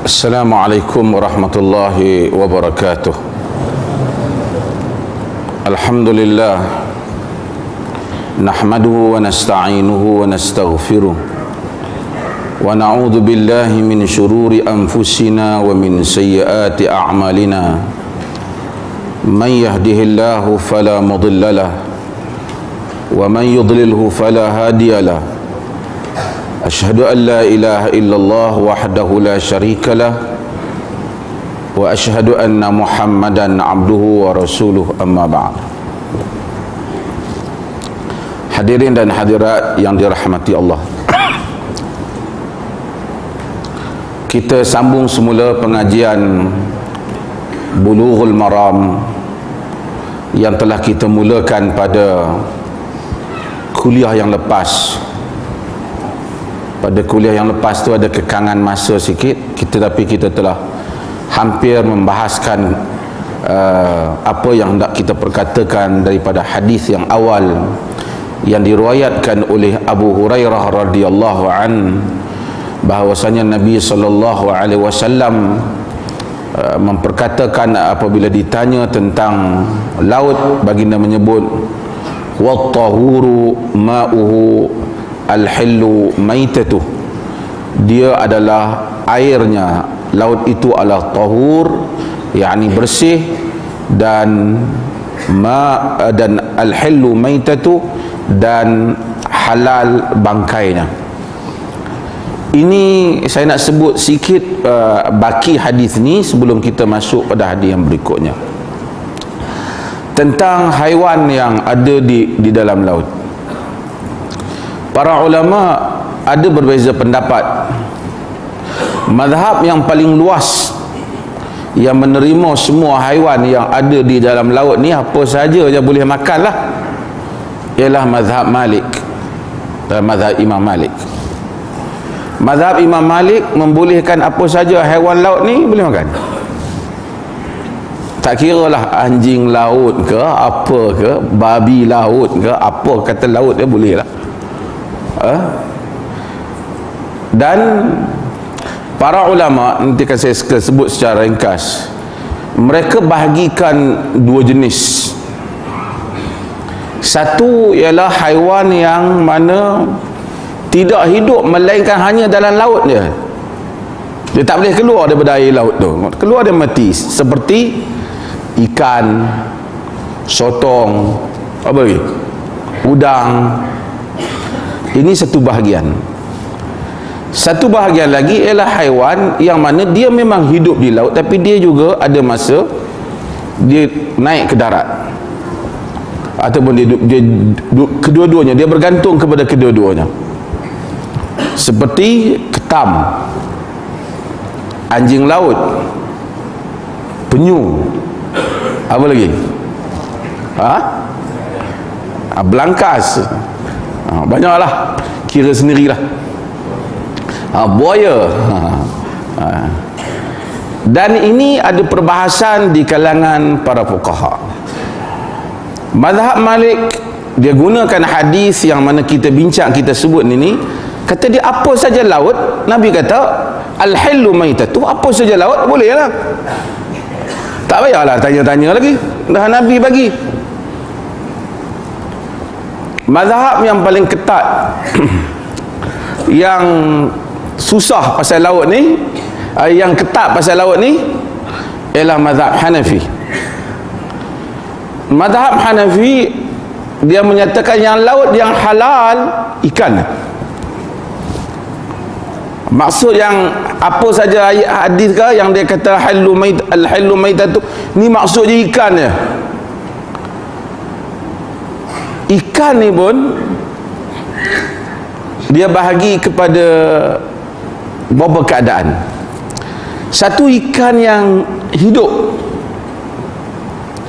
Assalamualaikum warahmatullahi wabarakatuh. Alhamdulillah, nahmaduhu wa nasta'inuhu wa nastaghfiruh, wa na'udzu billahi min syururi anfusina wa min sayyiati a'malina. Man yahdihillahu fala mudilla lahu wa man yudlilhu fala hadiya lahu. Asyhadu an la ilaha illallah wahdahu la syarika lah, wa asyhadu anna Muhammadan abduhu wa rasuluh, amma ba'd. Hadirin dan hadirat yang dirahmati Allah, kita sambung semula pengajian Bulughul Maram yang telah kita mulakan pada kuliah yang lepas. Pada kuliah yang lepas tu ada kekangan masa sikit, tapi kita telah hampir membahaskan apa yang hendak kita perkatakan daripada hadis yang awal yang diriwayatkan oleh Abu Hurairah radhiyallahu an, bahwasanya Nabi sallallahu alaihi wasallam memperkatakan apabila ditanya tentang laut, baginda menyebut wat-tahuru ma'uhu al-hillu maitatuh, dia adalah airnya, laut itu adalah tahur, yakni bersih, dan dan al-hillu maitatuh, dan halal bangkainya. Ini saya nak sebut sikit baki hadis ni sebelum kita masuk pada hadis yang berikutnya, tentang haiwan yang ada di dalam laut. Para ulama ada berbeza pendapat. Mazhab yang paling luas yang menerima semua haiwan yang ada di dalam laut ni apa saja je boleh makan lah, ialah mazhab Malik, mazhab Imam Malik. Mazhab Imam Malik membolehkan apa saja haiwan laut ni boleh makan. Tak kira lah anjing laut ke apa ke, babi laut ke apa, kata laut dia boleh lah. Dan para ulama, nanti akan saya sebut secara ringkas, mereka bahagikan dua jenis. Satu ialah haiwan yang mana tidak hidup melainkan hanya dalam laut dia. Dia tak boleh keluar daripada air laut tu, keluar dia mati. Seperti ikan, sotong, apa lagi, udang. Ini satu bahagian. Satu bahagian lagi ialah haiwan yang mana dia memang hidup di laut, tapi dia juga ada masa dia naik ke darat, ataupun dia kedua-duanya, dia bergantung kepada kedua-duanya. Seperti ketam, anjing laut, penyu, apa lagi, belangkas, banyaklah, kira sendirilah, buaya. Dan ini ada perbahasan di kalangan para fuqaha. Mazhab Malik, dia gunakan hadis yang mana kita bincang, kita sebut ini. Kata dia apa saja laut, Nabi kata al-hillu maitatu, apa saja laut boleh lah, tak payahlah tanya-tanya lagi, dah Nabi bagi. Mazhab yang paling ketat yang susah pasal laut ni, yang ketat pasal laut ni, ialah mazhab Hanafi. Mazhab Hanafi dia menyatakan yang laut yang halal ikan. Maksud yang apa saja hadis ke yang dia kata al-hillu maitatu ni, maksud je ikan je. Ikan ni pun dia bahagi kepada beberapa keadaan. Satu, ikan yang hidup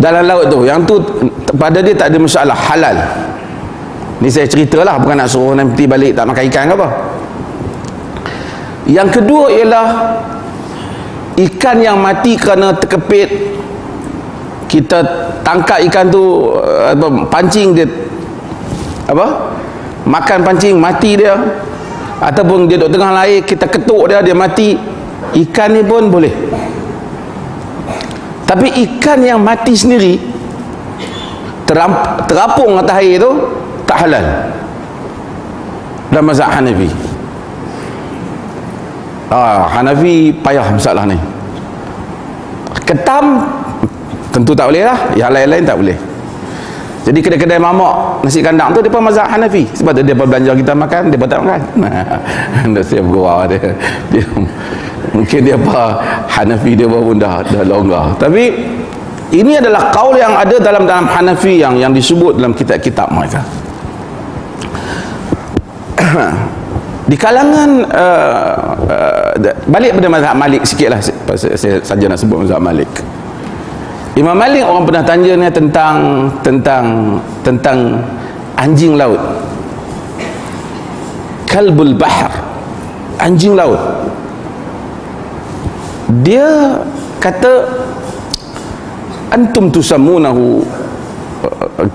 dalam laut tu, yang tu pada dia tak ada masalah, halal. Ni saya ceritalah, bukan nak suruh nanti balik tak makan ikan ke apa. Yang kedua ialah ikan yang mati kerana terkepit. Kita tangkap ikan tu, pancing dia, makan pancing, mati dia. Ataupun dia duduk tengah air, kita ketuk dia, dia mati. ikan ni pun boleh. Tapi ikan yang mati sendiri terapung atas air tu tak halal dalam mazhab Hanafi. Hanafi payah masalah ni. Ketam tentu tak boleh lah, yang lain-lain tak boleh. Jadi kedai-kedai mamak nasi kandang tu depa mazhab Hanafi. Sebab tu depa belanja kita makan, depa tak makan. Ndak siap gua dia. Mungkin dia apa Hanafi dia pun dah longgar. Tapi ini adalah kaul yang ada dalam Hanafi yang disebut dalam kitab-kitab mereka. Di kalangan balik pada mazhab Malik sikitlah, saya saja nak sebut mazhab Malik. Imam Malik, orang pernah tanya ni tentang anjing laut, kalbul bahr, anjing laut. Dia kata antum tusammunahu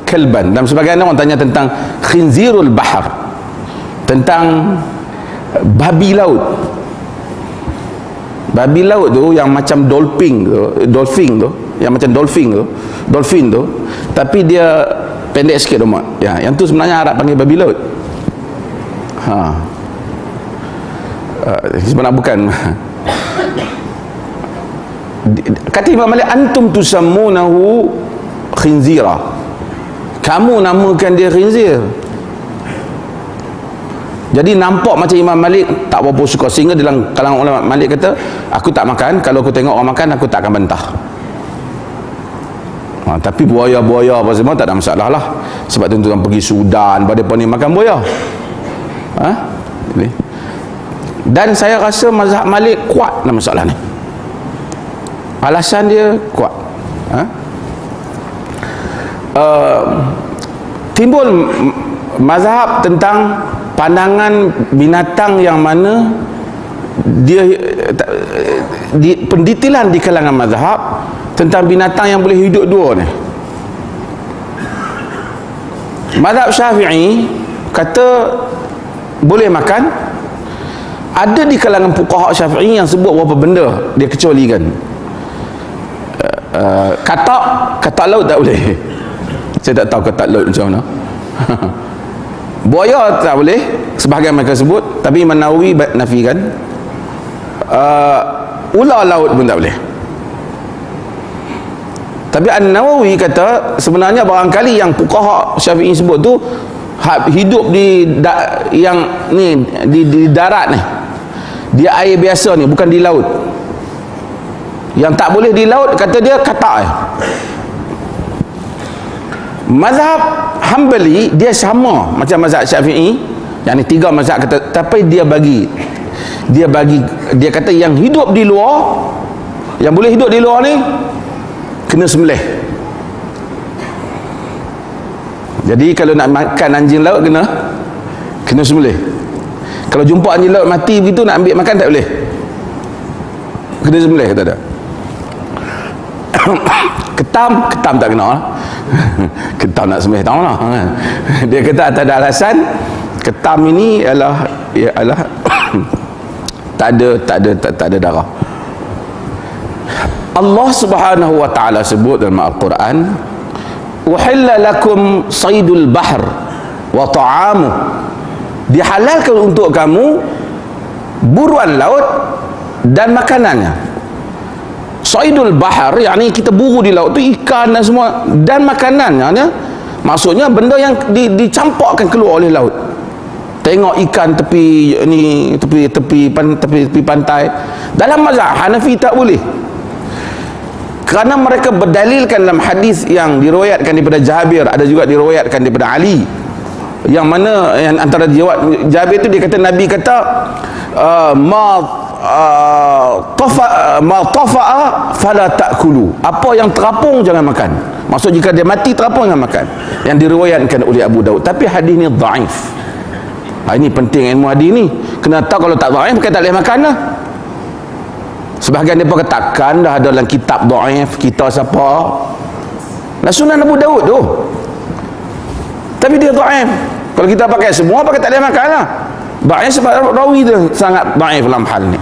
kalban. Dan sebagainya orang tanya tentang khinzirul bahr, tentang babi laut. Babi laut tu yang macam dolphin tu, yang macam dolphin tu, tapi dia pendek sikit rumah. Ya, yang tu sebenarnya Arab panggil babi laut. Sebenarnya bukan. Kata Imam Malik, antum tusammunahu khinzira, kamu namakan dia khinzir. Jadi nampak macam Imam Malik tak berapa suka, sehingga dalam kalangan ulama Malik kata, aku tak makan, kalau aku tengok orang makan aku tak akan bantah. Tapi buaya-buaya apa semua tak ada masalah lah, sebab tu orang pergi Sudan pada ni makan buaya. Dan saya rasa mazhab Malik kuat dalam masalah ni, alasan dia kuat. Timbul mazhab tentang pandangan binatang yang mana dia pendetilan di kalangan mazhab tentang binatang yang boleh hidup dua ni. Mazhab Syafi'i kata boleh makan. Ada di kalangan fuqaha Syafi'i yang sebut beberapa benda dia kecualikan. Katak laut tak boleh. Saya tak tahu katak laut macam mana. Buaya tak boleh, sebahagian mereka sebut, tapi Imam Nawawi nafikan. Ular laut pun tak boleh. Tapi An-Nawawi kata sebenarnya barangkali yang fuqaha Syafi'i sebut tu hidup di darat ni, dia air biasa ni, bukan di laut. Yang tak boleh di laut kata dia katak. Mazhab Hanbali dia sama macam mazhab Syafi'i, yang ni tiga mazhab kata, tapi dia kata yang hidup di luar, yang boleh hidup di luar ni kena sembelih. Jadi kalau nak makan anjing laut kena sembelih. Kalau jumpa anjing laut mati begitu nak ambil makan tak boleh, kena sembelih kata dia. Ketam tak kena lah. Ketam nak sembelih tahu lah. Dia kata tak ada alasan, ketam ini ialah tak ada darah. Allah Subhanahu wa taala sebut dalam Al-Quran, uhilla lakum saydul bahr wa ta'amuh, dihalalkan untuk kamu buruan laut dan makanannya. Saydul bahr, yakni kita buru di laut tu ikan dan semua, dan makanannya maksudnya benda yang dicampakkan keluar oleh laut. Tengok ikan tepi pantai. Dalam mazhab Hanafi tak boleh, kerana mereka berdalilkan dalam hadis yang diriwayatkan daripada Jabir, ada juga diriwayatkan daripada Ali, yang mana yang antara Jabir itu dia kata, Nabi kata ma tafa'a fala ta'kulu, apa yang terapung jangan makan. Maksud jika dia mati terapung jangan makan. Yang diriwayatkan oleh Abu Daud, tapi hadis ni dhaif. Ini penting ilmu hadis ni, kena tahu. Kalau tak dhaif bukan tak boleh makan lah. Sebahagian mereka katakan dah ada dalam kitab dhaif kita siapa, nah Sunan Abu Daud tu, tapi dia dhaif. Kalau kita pakai semua, pakai tak boleh makan lah. Dhaif sebab rawi tu sangat dhaif dalam hal ni.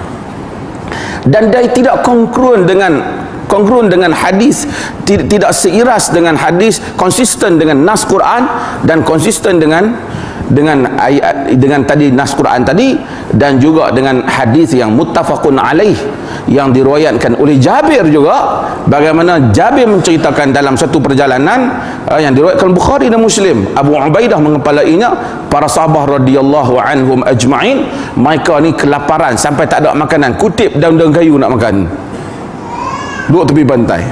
dan dia tidak kongruen dengan hadis, tidak seiras dengan hadis, konsisten dengan nas Quran dan konsisten dengan ayat, dengan tadi nas Quran tadi, dan juga dengan hadis yang muttafaqun alaih yang diriwayatkan oleh Jabir juga, bagaimana Jabir menceritakan dalam satu perjalanan yang diriwayatkan Bukhari dan Muslim, Abu Ubaidah mengepalainya, para sahabat radhiyallahu anhum ajma'in, mereka ni kelaparan sampai tak ada makanan, kutip daun-daun kayu nak makan, duduk tepi pantai.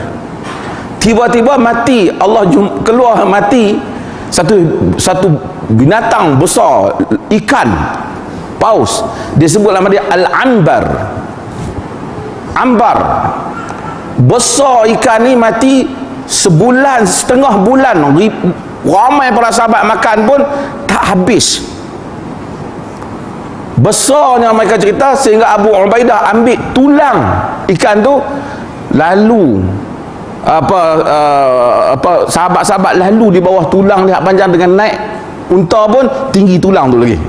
Tiba-tiba mati, Allah keluar mati satu binatang besar, ikan paus, disebut nama dia Al-Anbar. Ambar, besar ikan ni, mati sebulan, setengah bulan, ramai para sahabat makan pun tak habis. Besarnya mereka cerita sehingga Abu Ubaidah ambil tulang ikan tu, lalu sahabat-sahabat lalu di bawah tulang dia panjang, dengan naik unta pun tinggi tulang tu lagi,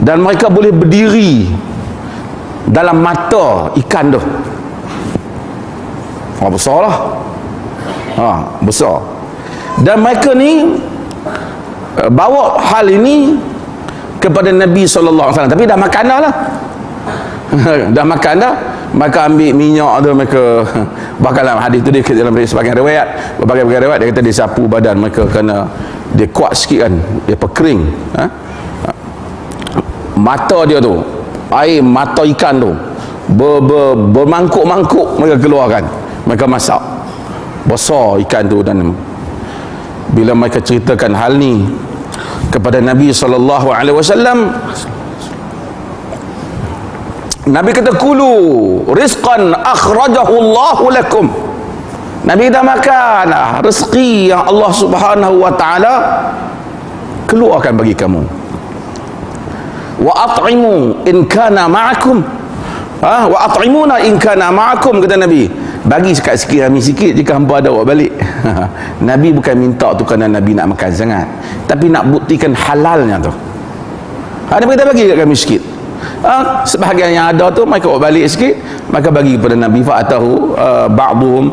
dan mereka boleh berdiri dalam mata ikan tu. Besar lah, besar. Dan mereka ni bawa hal ini kepada Nabi SAW, tapi dah makan dah lah. Dah makan dah, maka ambil minyak tu, mereka bahkan dalam hadis tu, dia dalam sebagian riwayat, berbagai riwayat, dia kata dia sapu badan mereka kerana dia kuat sikit kan, dia perkering. Mata dia tu, air mata ikan tu bermangkuk-mangkuk mereka keluarkan, mereka masak. Besar ikan tu. Dan bila mereka ceritakan hal ni kepada Nabi SAW, Nabi kata, kulu rizqan akhrajahu Allahu lakum. Nabi dah makan rezeki yang Allah Subhanahu wa taala keluarkan bagi kamu. Wa at'imu in kana ma'akum, wa at'imuna in kana ma'akum, kata Nabi, bagi sikit-sikit, kami sikit jika hampa ada bawa balik. Nabi bukan minta tu kerana Nabi nak makan sangat, tapi nak buktikan halalnya tu. Nabi kata bagi kat kami sikit. Sebahagian yang ada tu mereka bawa balik sikit, maka bagi kepada Nabi. Fa'atahu ba'duhum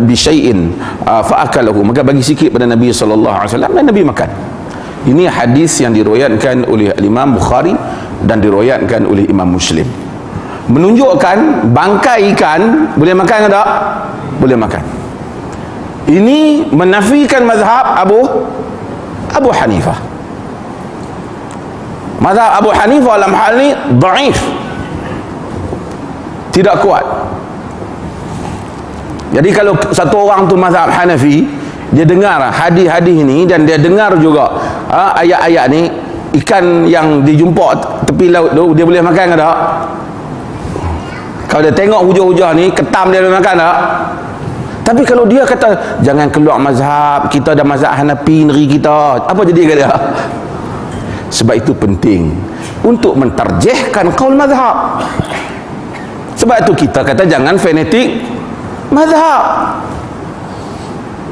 bi syai'in fa'akalahu, maka bagi sikit pada Nabi SAW dan Nabi makan. Ini hadis yang diriwayatkan oleh Imam Bukhari dan diriwayatkan oleh Imam Muslim, menunjukkan bangkai ikan boleh makan ke tak? Boleh makan. Ini menafikan mazhab Abu Hanifah. Mazhab Abu Hanifah dalam hal ni dhaif, tidak kuat. Jadi kalau satu orang tu mazhab Hanafi, dia dengar hadis-hadis ni dan dia dengar juga ayat-ayat ni, ikan yang dijumpa tepi laut tu dia boleh makan ke tak? Kalau dia tengok hujah-hujah ni, ketam dia boleh makan tak? Tapi kalau dia kata jangan keluar mazhab, kita ada mazhab Hanafi negeri kita, apa jadi ke dia? Sebab itu penting untuk mentarjihkan kaul mazhab. Sebab itu kita kata jangan fanatik mazhab.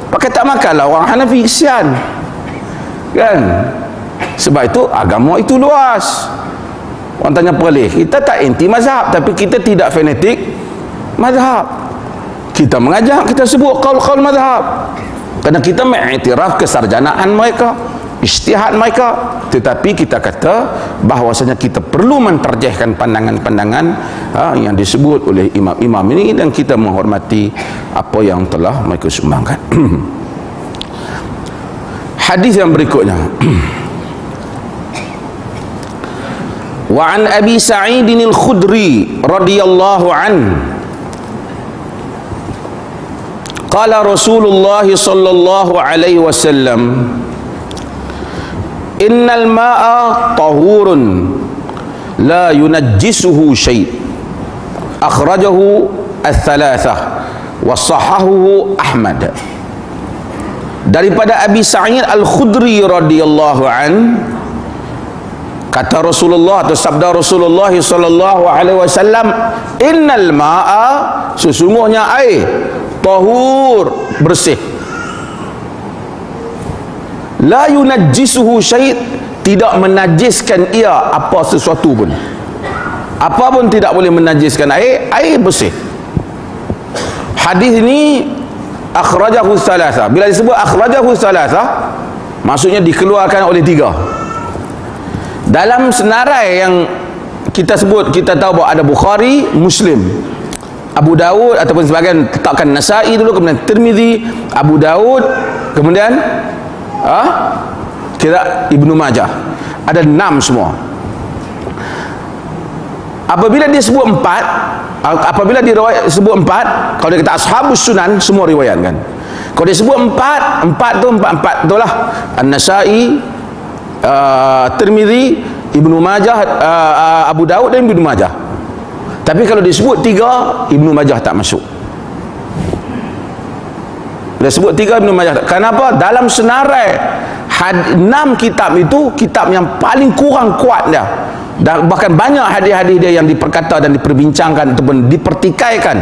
Pakai tak makanlah orang Hanafi, kesian kan? Sebab itu agama itu luas. Orang tanya perlih, kita tak anti mazhab, tapi kita tidak fanatik mazhab. Kita mengajak, kita sebut kaul-kaul mazhab kerana kita mengiktiraf kesarjanaan mereka, ijtihad mereka, tetapi kita kata bahwasanya kita perlu mentarjihkan pandangan-pandangan yang disebut oleh imam-imam ini, dan kita menghormati apa yang telah mereka sumbangkan. Hadis yang berikutnya, wa an Abi Sa'id al-Khudri radhiyallahu anhu qala Rasulullah sallallahu alaihi wasallam, innal ma'a tahurun la yunajjisuhu syai', akhrajahu ats-tsalatsah wa sahahahu Ahmad. Daripada Abi Sa'id al-Khudri radhiyallahu an, kata Rasulullah atau sabda Rasulullah sallallahu alaihi wasallam, innal ma'a, sesungguhnya air, tahur, bersih, la yunajjisuhu syai', tidak menajiskan ia apa sesuatu pun. apa pun tidak boleh menajiskan air bersih. Hadis ini akhrajahu thalatha. Bila disebut akhrajahu thalatha, maksudnya dikeluarkan oleh 3. Dalam senarai yang kita sebut, kita tahu bahawa ada Bukhari, Muslim, Abu Daud ataupun sebagian letakkan Nasa'i dulu, kemudian Tirmizi, Abu Daud, kemudian kira Ibnu Majah. Ada 6 semua. Apabila dia sebut 4, apabila dia sebut 4, kalau dia kata ashabus sunan, semua riwayatkan. Kalau dia sebut 4 tu lah An-Nasa'i, Tirmizi, Ibnu Majah, Abu Daud dan Ibnu Majah. Tapi kalau disebut 3, Ibnu Majah tak masuk. Dia sebut 3, Ibnu Majah tak. Kenapa? Dalam senarai 6 kitab itu kitab yang paling kurang kuat dia. Dan bahkan banyak hadis-hadis dia yang diperkata dan diperbincangkan ataupun dipertikaikan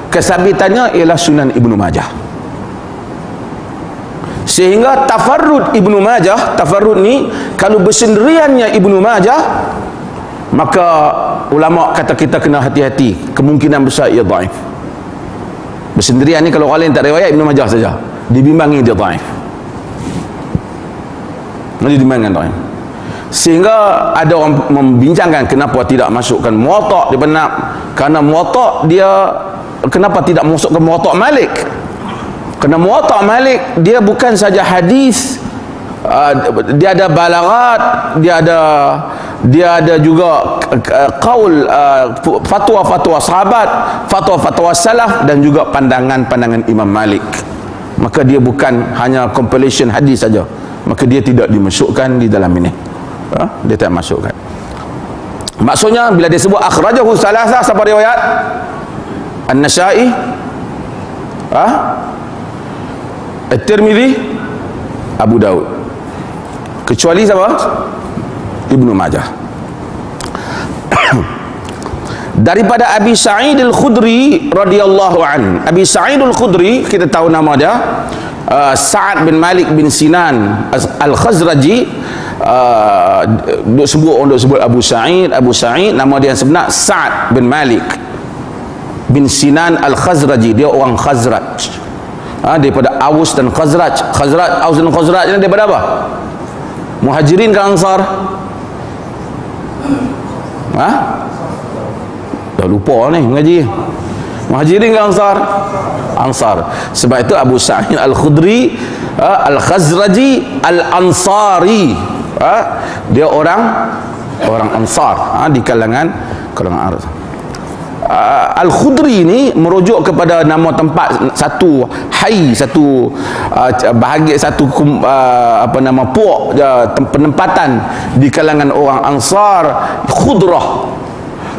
kesabitannya ialah Sunan Ibnu Majah. Sehingga tafarrud Ibnu Majah, tafarrud ni kalau bersendiriannya Ibnu Majah, maka ulama kata kita kena hati-hati, kemungkinan besar ia dhaif. Bersendirian ni kalau orang lain tak riwayat, Ibnu Majah saja dibimbangi dia dhaif. Nanti dibimbangkan dhaif. Sehingga ada orang membincangkan kenapa tidak masukkan Muwatta di benak, kerana Muwatta dia kenapa tidak masukkan Muwatta Malik? Kerana Muwatta Malik dia bukan saja hadis, dia ada balaghat, dia ada juga qaul, fatwa-fatwa sahabat, fatwa-fatwa salaf dan juga pandangan-pandangan Imam Malik. Maka dia bukan hanya compilation hadis saja, maka dia tidak dimasukkan di dalam ini. Dia tak masukkan. Maksudnya bila dia sebut akhrajahu thalatha, siapa riwayat? An-Nasa'i, At-Tirmizi, Abu Daud. Kecuali siapa? Ibnu Majah. Daripada Abi Sa'id Al-Khudri radhiyallahu an. Abi Sa'id Al-Khudri, kita tahu nama dia, Sa'ad bin Malik bin Sinan Al-Khazraji. Duk sebut Abu Sa'id, nama dia yang sebenar Sa'ad bin Malik bin Sinan Al-Khazraji. Dia orang Khazraj, daripada Aus dan Khazraj. Aus dan Khazraj ni daripada apa? Muhajirin ke Ansar? Dah lupa ni mengaji. Muhajirin ke Ansar? Ansar. Sebab itu Abu Sa'id Al-Khudri Al-Khazraji Al-Ansari, dia orang Ansar, di kalangan Arab. Al-Khudri ini merujuk kepada nama tempat, satu bahagian, nama puak, penempatan di kalangan orang Ansar,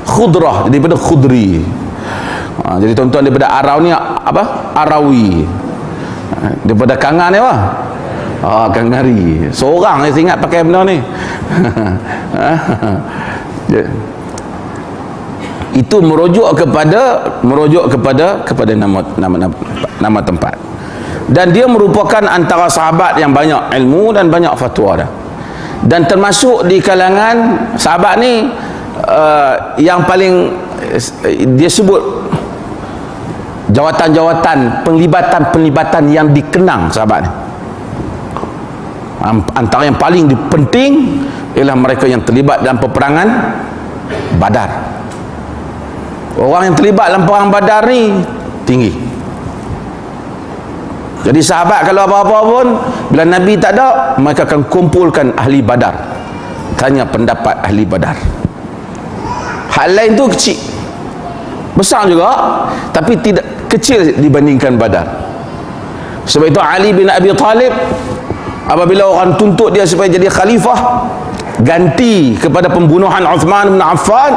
Khudrah, daripada Khudri. Jadi tuan-tuan daripada Arau ni apa? Arawi. Daripada Kangan ni apa? Kangari. Seorang saya ingat pakai benda ni. Itu merujuk kepada nama tempat. Dan dia merupakan antara sahabat yang banyak ilmu dan banyak fatwa dah. Dan termasuk di kalangan sahabat ni yang paling dia sebut jawatan-jawatan, penglibatan yang dikenang sahabat ni. Antara yang paling penting ialah mereka yang terlibat dalam peperangan Badar. Orang yang terlibat dalam perang Badar ni tinggi. Jadi sahabat kalau apa-apa pun, bila Nabi tak ada, mereka akan kumpulkan ahli Badar, tanya pendapat ahli Badar. Hal lain tu kecil, besar juga, tapi tidak kecil dibandingkan Badar. Sebab itu Ali bin Abi Talib, apabila orang tuntut dia supaya jadi khalifah, ganti kepada pembunuhan Uthman bin Affan,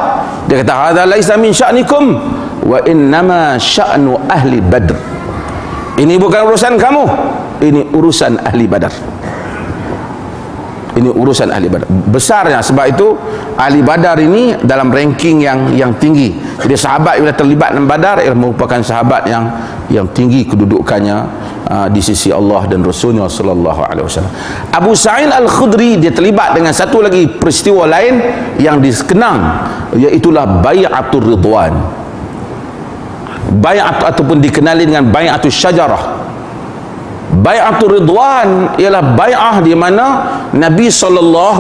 dia kata hadza laisa min sya'nikum wa innama sya'nu ahli Badr. Ini bukan urusan kamu, ini urusan ahli Badar. Ini urusan ahli badar besarnya. Sebab itu ahli badar ini dalam ranking yang tinggi. Jadi sahabat bila terlibat dalam badar ialah merupakan sahabat yang tinggi kedudukannya di sisi Allah dan Rasulnya sallallahu alaihi wasallam. Abu Sa'id Al-Khudri dia terlibat dengan satu lagi peristiwa lain yang dikenang, iaitu Bai'atul Ridwan. Bai'at ataupun dikenali dengan Bai'atul Syajarah. Bai'atul Ridwan ialah bai'ah di mana Nabi SAW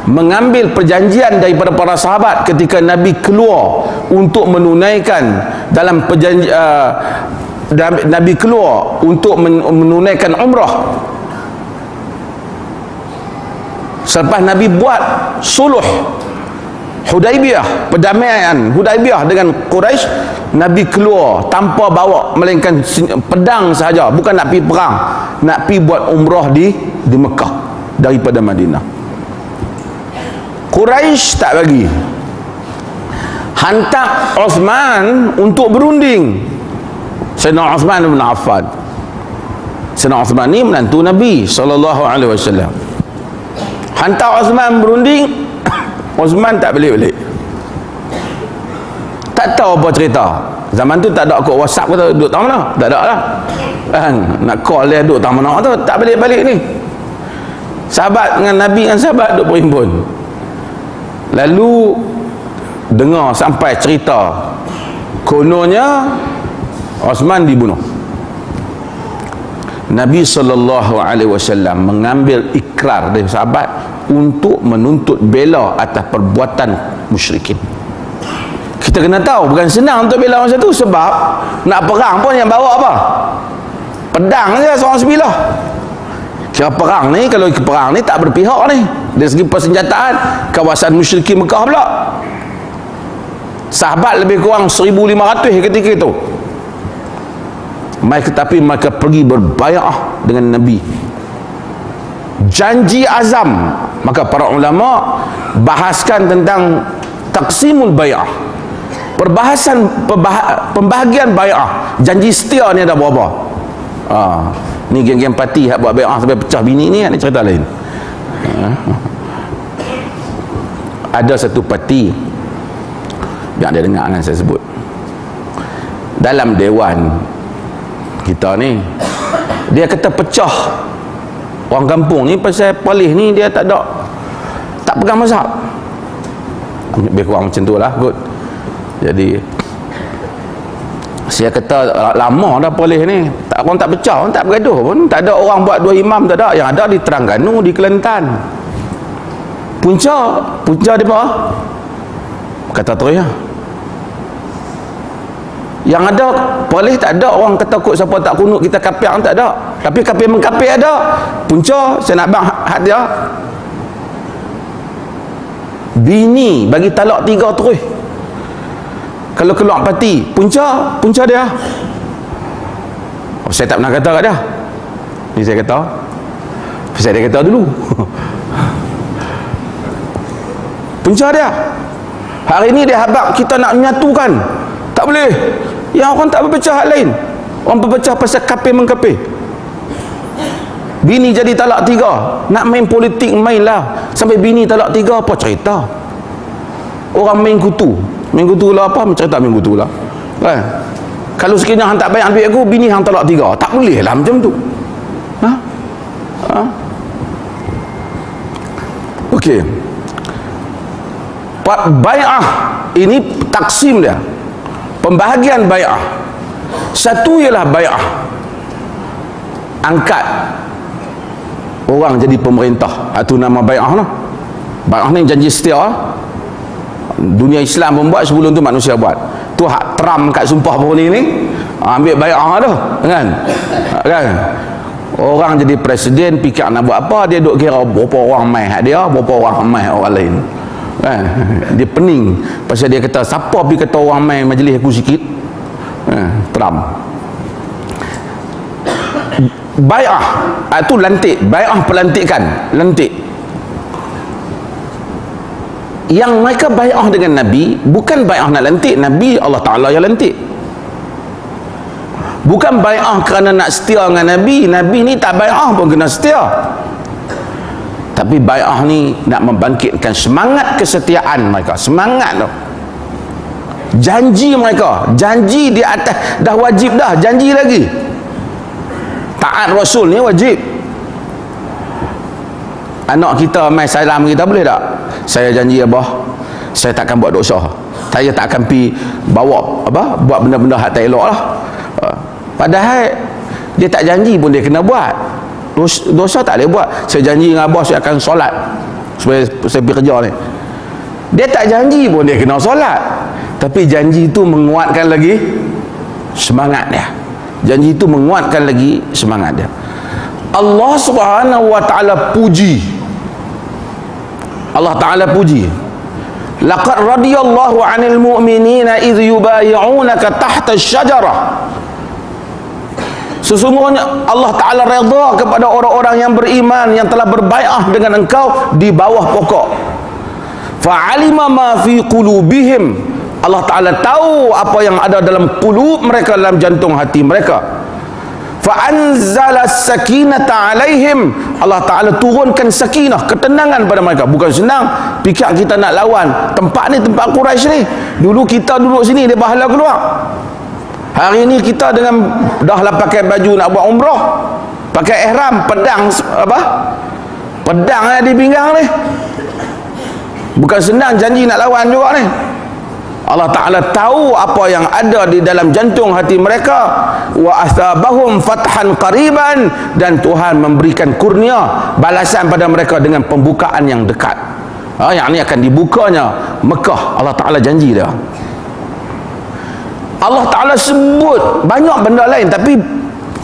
mengambil perjanjian daripada para sahabat ketika Nabi keluar untuk menunaikan dalam perjanjian Nabi keluar untuk menunaikan umrah. Selepas Nabi buat suluh Hudaibiyah, perdamaian Hudaibiyah dengan Quraisy, Nabi keluar tanpa bawa melainkan pedang sahaja, bukan nak pergi perang, nak pergi buat umrah di Mekah daripada Madinah. Quraisy tak bagi, hantar Uthman untuk berunding. Sayyidina Uthman bin Affan. Sayyidina Uthman ni menantu Nabi SAW. Hantar Uthman berunding. Uthman tak balik-balik, tak tahu apa cerita. Zaman tu tak ada kod WhatsApp kata duduk tang mana, tak ada lah kan, nak call dia duduk tang mana tu, tak balik-balik ni. Sahabat dengan Nabi dengan sahabat duduk berhimpun. Lalu dengar sampai cerita kononnya Uthman dibunuh. Nabi SAW mengambil ikrar dari sahabat untuk menuntut bela atas perbuatan musyrikin. Kita kena tahu bukan senang untuk bela orang satu, sebab nak perang pun yang bawa apa? Pedang je seorang sebilah. Kira perang ni, kalau perang ni tak berpihak ni dari segi persenjataan. Kawasan musyrikin Mekah pula, sahabat lebih kurang 1,500 ketika itu. Tapi mereka pergi berbai'ah dengan Nabi, janji azam. Maka para ulama bahaskan tentang taqsimul bai'ah, pembahagian bai'ah. Janji setia ni ada berapa? Ni geng-geng parti hak buat bai'ah sampai pecah bini ni, ni cerita lain. Ada satu parti yang ada dengar kan saya sebut dalam dewan kita ni, dia kata pecah orang kampung ni pasal Palih ni dia tak pegang mazhab. Lebih kurang macam tu lah kot. Jadi saya kata lama dah Palih ni orang tak pecah, orang tak bergaduh pun, tak ada orang buat dua imam, tak ada. Yang ada di Terengganu, di Kelantan. Punca dia apa? Kata terus ya. Yang ada Palih tak ada orang kata kut siapa tak kunut kita kafir, tak ada. Tapi kafir mengkafir ada. Punca saya nak bang had dia. Bini bagi talak 3 terus. Kalau keluar parti, punca dia. Saya tak pernah kata kat dia. Ni saya kata. Saya dia kata dulu. Punca dia. Hari ni dia habaq kita nak menyatukan. Tak boleh. Yang orang tak berpecah hal lain. Orang berpecah pasal kafir mengkafir. Bini jadi talak 3. Nak main politik mainlah. Sampai bini talak 3 apa cerita? Orang main kutu. Main kutu lah apa? Cerita main kutu lah. Kan? Kalau sekiranya hang tak baik ambil aku, bini hang talak 3. Tak boleh lah macam tu. Okey. Bai'ah ini taksim dia. Pembahagian bai'ah. Satu ialah bai'ah angkat orang jadi pemerintah. Itu nama bai'ah lah. Bai'ah ni janji setia. Dunia Islam pun buat, sebelum tu manusia buat. Tu hak Trump kat sumpah baru ni ambil bai'ah tu kan. Orang jadi presiden fikir nak buat apa, dia duk kira berapa orang mai hak dia, berapa orang mai orang lain. Dia pening pasal dia kata siapa pergi kata orang mai majlis aku sikit. Trump. Bai'ah itu lantik, bai'ah pelantikan, lantik. Yang mereka bai'ah dengan Nabi bukan bai'ah nak lantik Nabi, Allah Ta'ala yang lantik. Bukan bai'ah kerana nak setia dengan Nabi. Nabi ni tak bai'ah pun kena setia. Tapi bai'ah ni nak membangkitkan semangat kesetiaan mereka, semangat tu. Janji mereka, janji di atas dah wajib dah, janji lagi. Taat Rasul ni wajib. Anak kita mai salam kita boleh tak? Saya janji abah, saya takkan buat dosa. Saya tak akan pi bawa apa? Buat benda-benda hak tak elok lah. Padahal dia tak janji pun dia kena buat. Dosa tak boleh buat. Saya janji dengan abah saya akan solat supaya saya pergi kerja ni. Dia tak janji pun dia kena solat. Tapi janji itu menguatkan lagi semangat dia. Janji itu menguatkan lagi semangat dia. Allah Subhanahu wa taala puji. Allah taala puji. Laqad radiyallahu 'anil mu'minina idh yubayyi'unaka tahta asy-syajarah. Sesungguhnya Allah Ta'ala redha kepada orang-orang yang beriman yang telah berbai'ah dengan engkau di bawah pokok. Fa'alima ma fi qulubihim. Allah Ta'ala tahu apa yang ada dalam qulub mereka, dalam jantung hati mereka. Fa'anzala sakinata alaihim. Allah Ta'ala turunkan sakinah, ketenangan pada mereka. Bukan senang. Fikir kita nak lawan tempat ni, tempat Quraisy ni. Dulu kita duduk sini, dia bahala keluar. Hari ni kita dengan dah lah pakai baju nak buat umrah, pakai ihram, pedang apa? Pedang di pinggang ni. Bukan senang, janji nak lawan juga ni. Allah Ta'ala tahu apa yang ada di dalam jantung hati mereka. Wa asabahum fathan qariban. Dan Tuhan memberikan kurnia, balasan pada mereka dengan pembukaan yang dekat. Yang ni akan dibukanya Mekah. Allah Ta'ala janji dia. Allah Ta'ala sebut banyak benda lain, tapi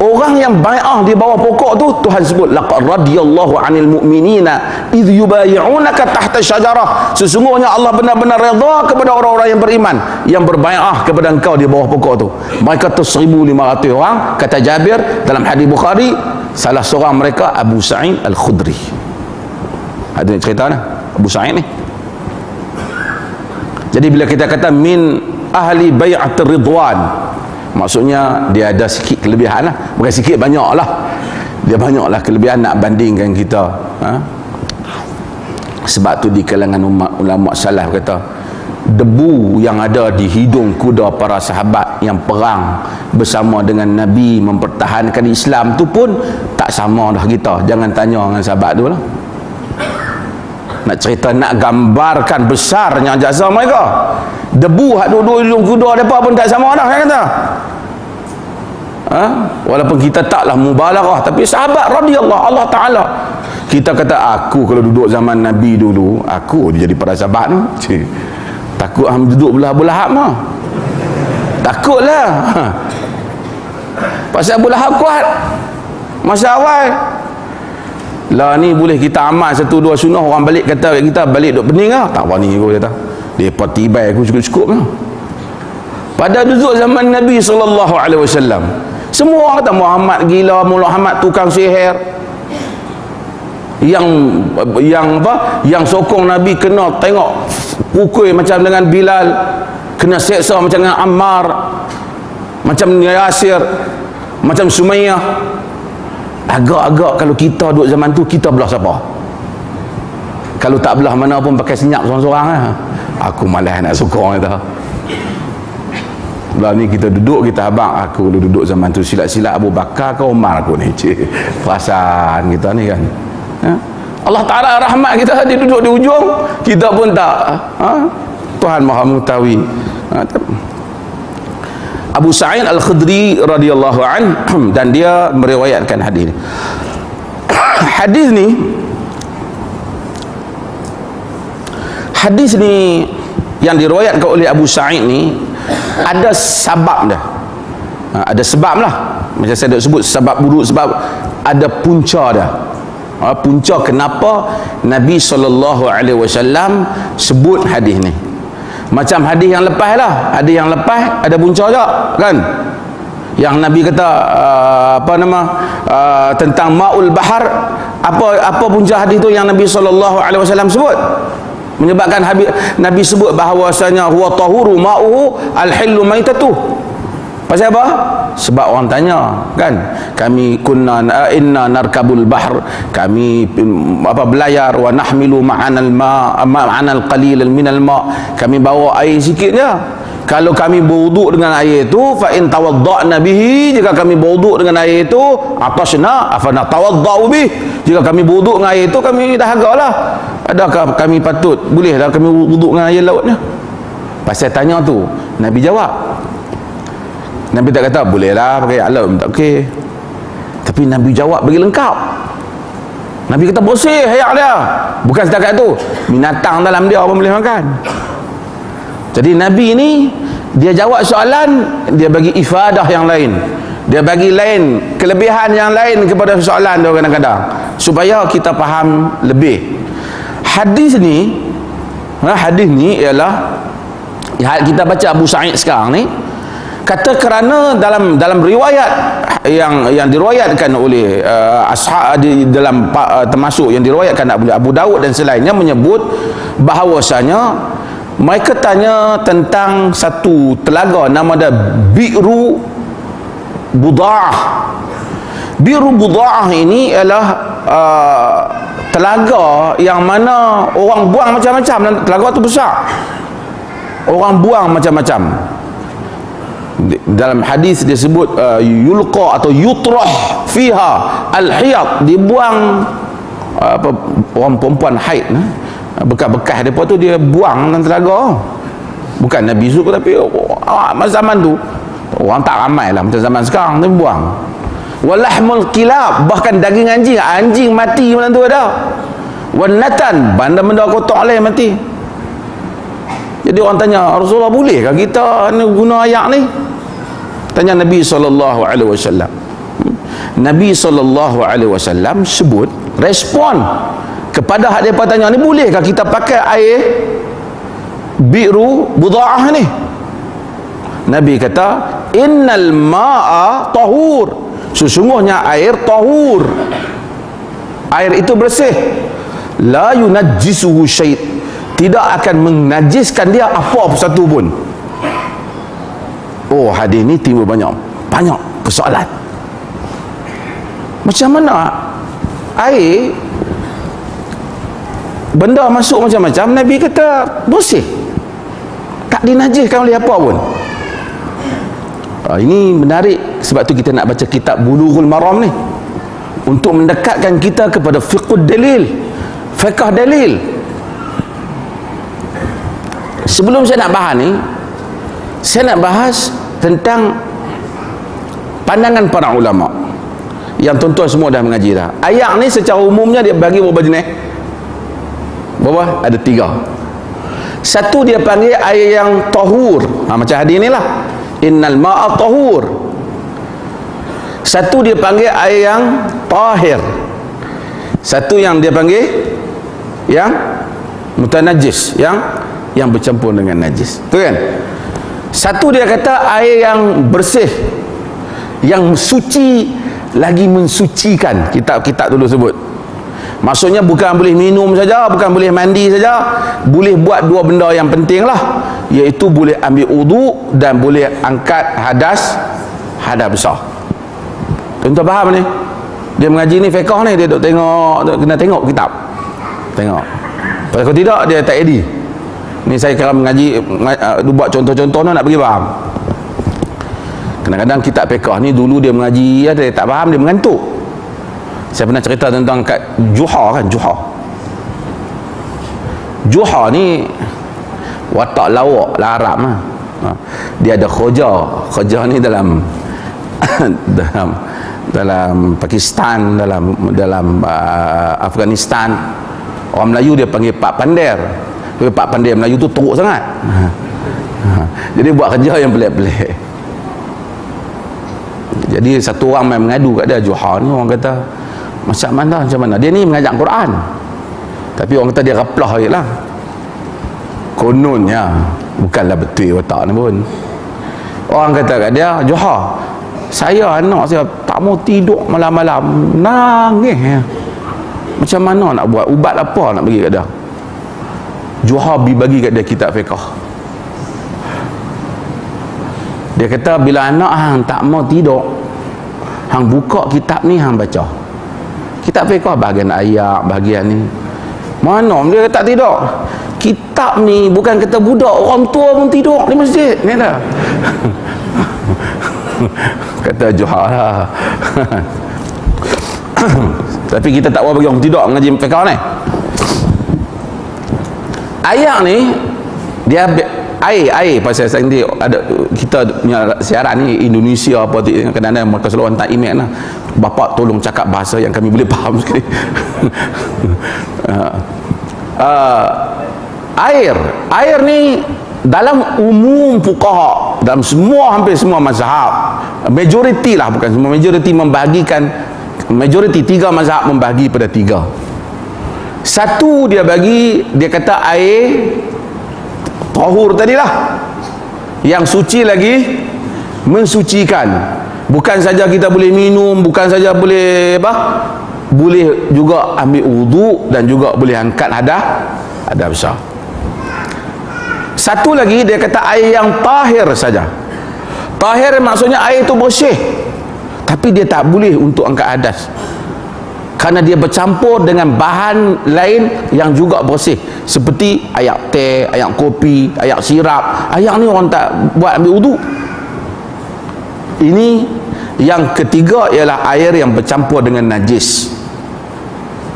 orang yang bai'ah di bawah pokok tu Tuhan sebut laqad radiyallahu 'anil mu'minina idh yubayyi'unaka tahta syajarah. Sesungguhnya Allah benar-benar redha kepada orang-orang yang beriman yang berbai'ah kepada engkau di bawah pokok tu. Mereka tu 1,500 orang, kata Jabir dalam hadis Bukhari. Salah seorang mereka Abu Sa'id Al-Khudri. Ada cerita ni Abu Sa'id ni. Jadi bila kita kata min ahli bai'atir ridwan, maksudnya dia ada sikit kelebihan lah. Bukan sikit, banyak lah. Dia banyak lah kelebihan nak bandingkan kita. Sebab tu di kalangan ulama salaf kata, debu yang ada di hidung kuda para sahabat yang perang bersama dengan Nabi mempertahankan Islam tu pun tak sama dah kita. Jangan tanya dengan sahabat tu lah. Nak cerita, nak gambarkan besarnya jasa mereka. Debu hak duduk di hidung kuda mereka pun tak sama dah, kan kata. Walaupun kita taklah mubalaghah, tapi sahabat radhiyallahu Allah Ta'ala. Kita kata aku kalau duduk zaman Nabi dulu, aku jadi para sahabat tu. Takut duduk belah-belah mah. Takutlah. Pasal Abu Lahab kuat masa awal. Lah ni boleh kita amal 1-2 sunnah, orang balik kata kita balik duk pening lah. Tak berani aku kata. Depa tibai aku cukup-cukup lah. Pada duduk zaman Nabi SAW, semua kata Muhammad gila, Muhammad tukang sihir. Yang sokong Nabi kena tengok pukul macam dengan Bilal, kena seksa macam dengan Ammar, macam Yasir, macam Sumayyah. Agak-agak kalau kita duduk zaman tu, kita belah siapa? Kalau tak belah mana pun pakai senyap seorang-seorang lah. Aku malas nak sokong kata. Belah ni kita duduk, kita abang, aku duduk zaman tu silat-silat Abu Bakar ke Umar aku ni. Perasaan kita ni kan. Allah Ta'ala rahmat kita, dia duduk di ujung, kita pun tak. Tuhan Maha mengetahui. Abu Sa'id Al-Khudri radhiyallahu an, dan dia meriwayatkan hadis ni. Hadis ni yang diriwayatkan oleh Abu Sa'id ni ada sebab dah. Ada sebab lah. Macam saya dah sebut, sebab buruk, sebab ada punca dah. Punca kenapa Nabi SAW sebut hadis ni. Macam hadis yang lepas lah. Hadis yang lepas ada punca juga kan. Yang Nabi kata tentang ma'ul bahar. Apa punca hadis tu yang Nabi SAW sebut? Menyebabkan Nabi sebut bahawasanya huwa tahuru ma'uhu al-hillu maitatuh. Pasal apa? Sebab orang tanya kan, kami kunna inna narkabul bahr, kami belayar, wa nahmilu ma'anal ma'anal qalil minal ma', kami bawa air sikit je. Kalau kami berwuduk dengan air itu, fa in tawadda'na bihi, jika kami berwuduk dengan air itu, atashna afana tawadda'u bih, jika kami berwuduk dengan air itu, kami dahagalah. Adakah kami patut, bolehlah kami wuduk dengan air lautnya? Pasal tanya tu, Nabi jawab. Nabi tak kata bolehlah pakai alam, tak okey. Tapi Nabi jawab bagi lengkap. Nabi kata bersih air dia. Bukan setakat tu, binatang dalam dia pun boleh makan. Jadi Nabi ni dia jawab soalan, dia bagi ifadah yang lain. Dia bagi lain, kelebihan yang lain kepada soalan dia kadang-kadang, supaya kita faham lebih. Hadis ni ialah kita baca Abu Sa'id sekarang ni, kata kerana dalam riwayat yang diriwayatkan oleh ashab dalam termasuk yang diriwayatkan oleh Abu Daud dan selainnya, menyebut bahawasanya mereka tanya tentang satu telaga nama dia Bi'ru Buda'ah. Bi'ru Buda'ah ini ialah telaga yang mana orang buang macam-macam, dan telaga tu besar, orang buang macam-macam. Dalam hadis dia sebut yulqa atau yutrah fiha al-hiyad, dibuang orang perempuan haid, bekas-bekas depa tu dia buang dalam telaga. Bukan Nabi suruh, tapi masa zaman tu orang tak ramai lah macam zaman sekarang, dia buang. Walahmul kilab, bahkan daging anjing mati macam tu ada. Wanatan, benda-benda kotor lain mati. Jadi orang tanya, Rasulullah bolehkah kita guna ayat ni? Tanya Nabi SAW. Nabi SAW sebut, respon kepada hak mereka tanya ni, bolehkah kita pakai air Bi'ru Buda'ah ni? Nabi kata, innal ma'a tahur, sesungguhnya air tahur, air itu bersih, la yunajjisuhu syait, tidak akan menajiskan dia apa satu pun. Oh, hadis ni timbul banyak persoalan. Macam mana air, benda masuk macam-macam, Nabi kata bersih, tak dinajiskan oleh apa pun. Ini menarik, sebab tu kita nak baca kitab Bulughul Maram ni, untuk mendekatkan kita kepada fiqh dalil, fiqh dalil. Sebelum saya nak bahas ni, saya nak bahas tentang pandangan para ulama yang tuan-tuan semua dah mengaji dah. Ayat ni secara umumnya dia bagi berapa jenis? Berapa? Ada 3. Satu dia panggil air yang tahur, macam hadis ni lah, innal ma'a tahur. Satu dia panggil air yang tahir. Satu yang dia panggil yang mutanajis, yang bercampur dengan najis, tu kan? Satu dia kata air yang bersih, yang suci, lagi mensucikan. Kitab-kitab dulu sebut, maksudnya bukan boleh minum saja, bukan boleh mandi saja, boleh buat 2 benda yang penting lah, iaitu boleh ambil wudu dan boleh angkat hadas besar. Tuan-tuan faham ni? Dia mengaji ni fiqh ni, dia duk tengok, kena tengok kitab, tengok. Kalau tidak dia tak edit. Ni saya kalau mengaji buat contoh-contoh nak bagi faham. Kadang-kadang kitab fiqh ni dulu dia mengaji, dia tak faham, dia mengantuk. Saya pernah cerita tentang kat Juha kan, Juha ni watak lawak lah Arab lah. Dia ada khoja ni dalam dalam Pakistan, dalam Afghanistan. Orang Melayu dia panggil Pak Pander. Pak Pandai Melayu tu teruk sangat. Jadi buat kerja yang pelik-pelik. Jadi satu orang main mengadu kat dia, Juha ni, orang kata macam mana dia ni mengajar Quran, tapi orang kata dia raplah je lah, kononnya bukanlah betul watak ni pun. Orang kata kat dia, Juha, saya anak saya tak mau tidur malam-malam, nangis, macam mana nak buat, ubat apa nak bagi kat dia? Juha bagi kat dia kitab fiqh. Dia kata bila anak hang tak mau tidur, hang buka kitab ni hang baca. Kitab fiqh bahagian ayat, bahagian ni. Mana dia tak tidur? Kitab ni bukan kata budak, orang tua pun tidur di masjid ni dah. Kata Johar lah. Tapi kita tak mau bagi orang tidur mengaji fiqh ni. Ayat ni dia air pasal nanti ada kita punya siaran ni Indonesia apa kadang-kadang mereka selalu hantar email lah, bapa tolong cakap bahasa yang kami boleh faham sekali. Air ni dalam umum fuqaha, dalam hampir semua mazhab, majoriti lah, bukan semua, majoriti membahagikan, majoriti 3 mazhab membahagi pada 3. Satu dia bagi, dia kata air tahur tadilah, yang suci lagi mensucikan. Bukan saja kita boleh minum, bukan saja boleh apa, boleh juga ambil wudu dan juga boleh angkat hadas besar. Satu lagi dia kata air yang tahir saja. Tahir maksudnya air itu bersih, tapi dia tak boleh untuk angkat hadas, kerana dia bercampur dengan bahan lain yang juga bersih, seperti air teh, air kopi, air sirap. Air ni orang tak buat ambil wudu. Ini yang ketiga ialah air yang bercampur dengan najis.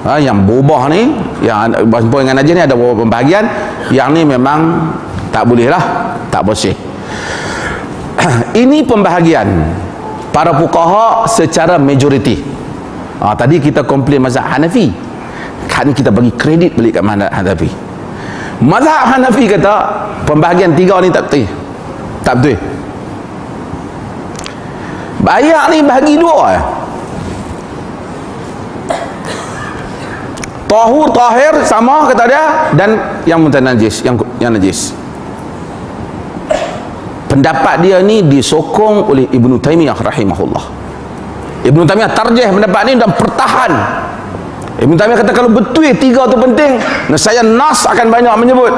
Yang berubah ni, yang bercampur dengan najis ni ada beberapa pembahagian. Yang ni memang tak boleh lah, tak bersih. Ini pembahagian para fuqaha secara majoriti. Tadi kita komplain mazhab Hanafi, kan kita bagi kredit balik kat mazhab Hanafi. Mazhab Hanafi kata pembahagian 3 ni tak betul. Tak betul. Ayat ni bahagi 2 ya. Tahur, tahir sama kata dia, dan yang mutanajis, yang najis. Pendapat dia ni disokong oleh Ibnu Taimiyah rahimahullah. Ibnu Taimiyah tarjih pendapat ni dan pertahan. Ibnu Taimiyah kata kalau betul 3 tu penting, saya nas akan banyak menyebut.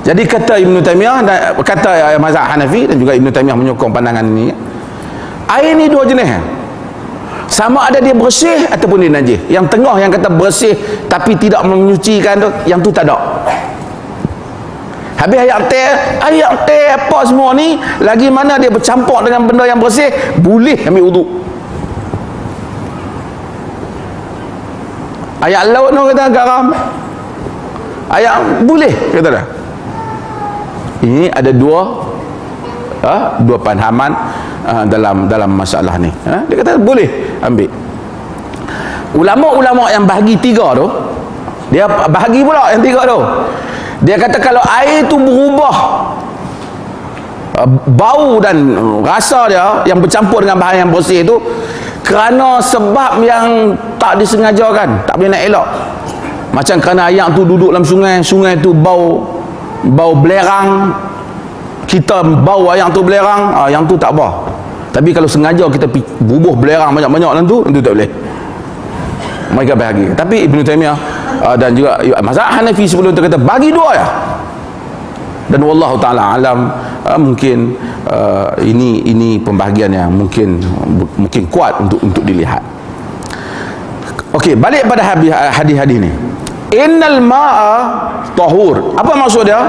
Jadi kata Ibnu Taimiyah, kata mazhab Hanafi dan juga Ibnu Taimiyah menyokong pandangan ini, air ni 2 jenis. Sama ada dia bersih ataupun dia najis. Yang tengah yang kata bersih tapi tidak menyucikan tu, yang tu tak ada. Habis ayat teh apa semua ni, lagi mana dia bercampur dengan benda yang bersih, boleh ambil wudu. Ayat laut tu kata garam, ayat boleh kata dah. Ini ada dua pemahaman dalam masalah ni. Dia kata boleh ambil. Ulama-ulama yang bahagi 3 tu, dia bahagi pula yang 3 tu. Dia kata kalau air tu berubah bau dan rasa dia yang bercampur dengan bahan yang bersih itu kerana sebab yang tak disengajakan, tak boleh nak elak. Macam kerana ayam tu duduk dalam sungai, sungai tu bau belerang, kita bau ayam tu belerang, yang tu tak apa. Tapi kalau sengaja kita bubuh belerang banyak-banyak dalam tu, itu tak boleh. Mereka bahagi. Tapi Ibnu Taimiyah dan juga mazhab Hanafi sebelum tu kata bagi 2 ya. Dan wallahu taala alam, mungkin ini pembahagian yang mungkin kuat untuk dilihat. Okey, balik pada hadis-hadis ni. Innal ma'a tahur. Apa maksud dia?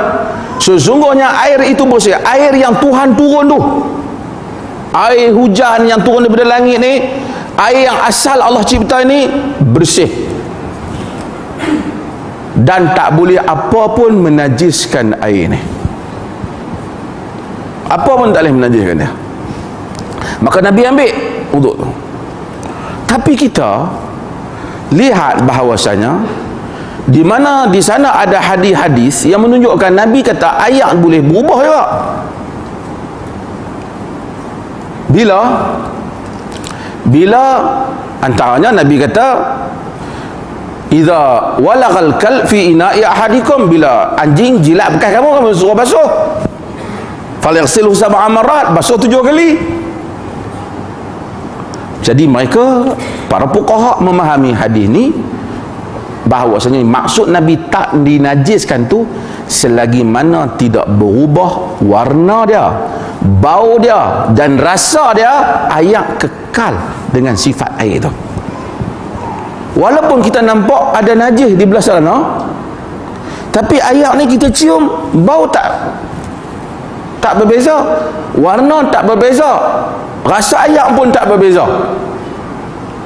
Sesungguhnya air itu bersih. Air yang Tuhan turun tu, air hujan yang turun daripada langit ni, air yang asal Allah cipta ini bersih, dan tak boleh apa pun menajiskan air ni. Apa pun tak boleh menajiskan dia. Maka Nabi ambil wuduk tu. Tapi kita lihat bahawasanya di mana di sana ada hadis-hadis yang menunjukkan Nabi kata ayat boleh berubah juga. Bila antaranya Nabi kata idza walagal kalb fi ina'i ahadikum, bila anjing jilat bekas kamu suruh basuh, falyaghsilhu sab'a marrat, basuh 7 kali. Jadi mereka para fuqaha memahami hadis ni bahawasanya maksud Nabi tak dinajiskan tu selagi mana tidak berubah warna dia, bau dia dan rasa dia, air kekal dengan sifat air tu. Walaupun kita nampak ada najis di belah sana, tapi air ni kita cium, bau tak berbeza, warna tak berbeza, rasa air pun tak berbeza.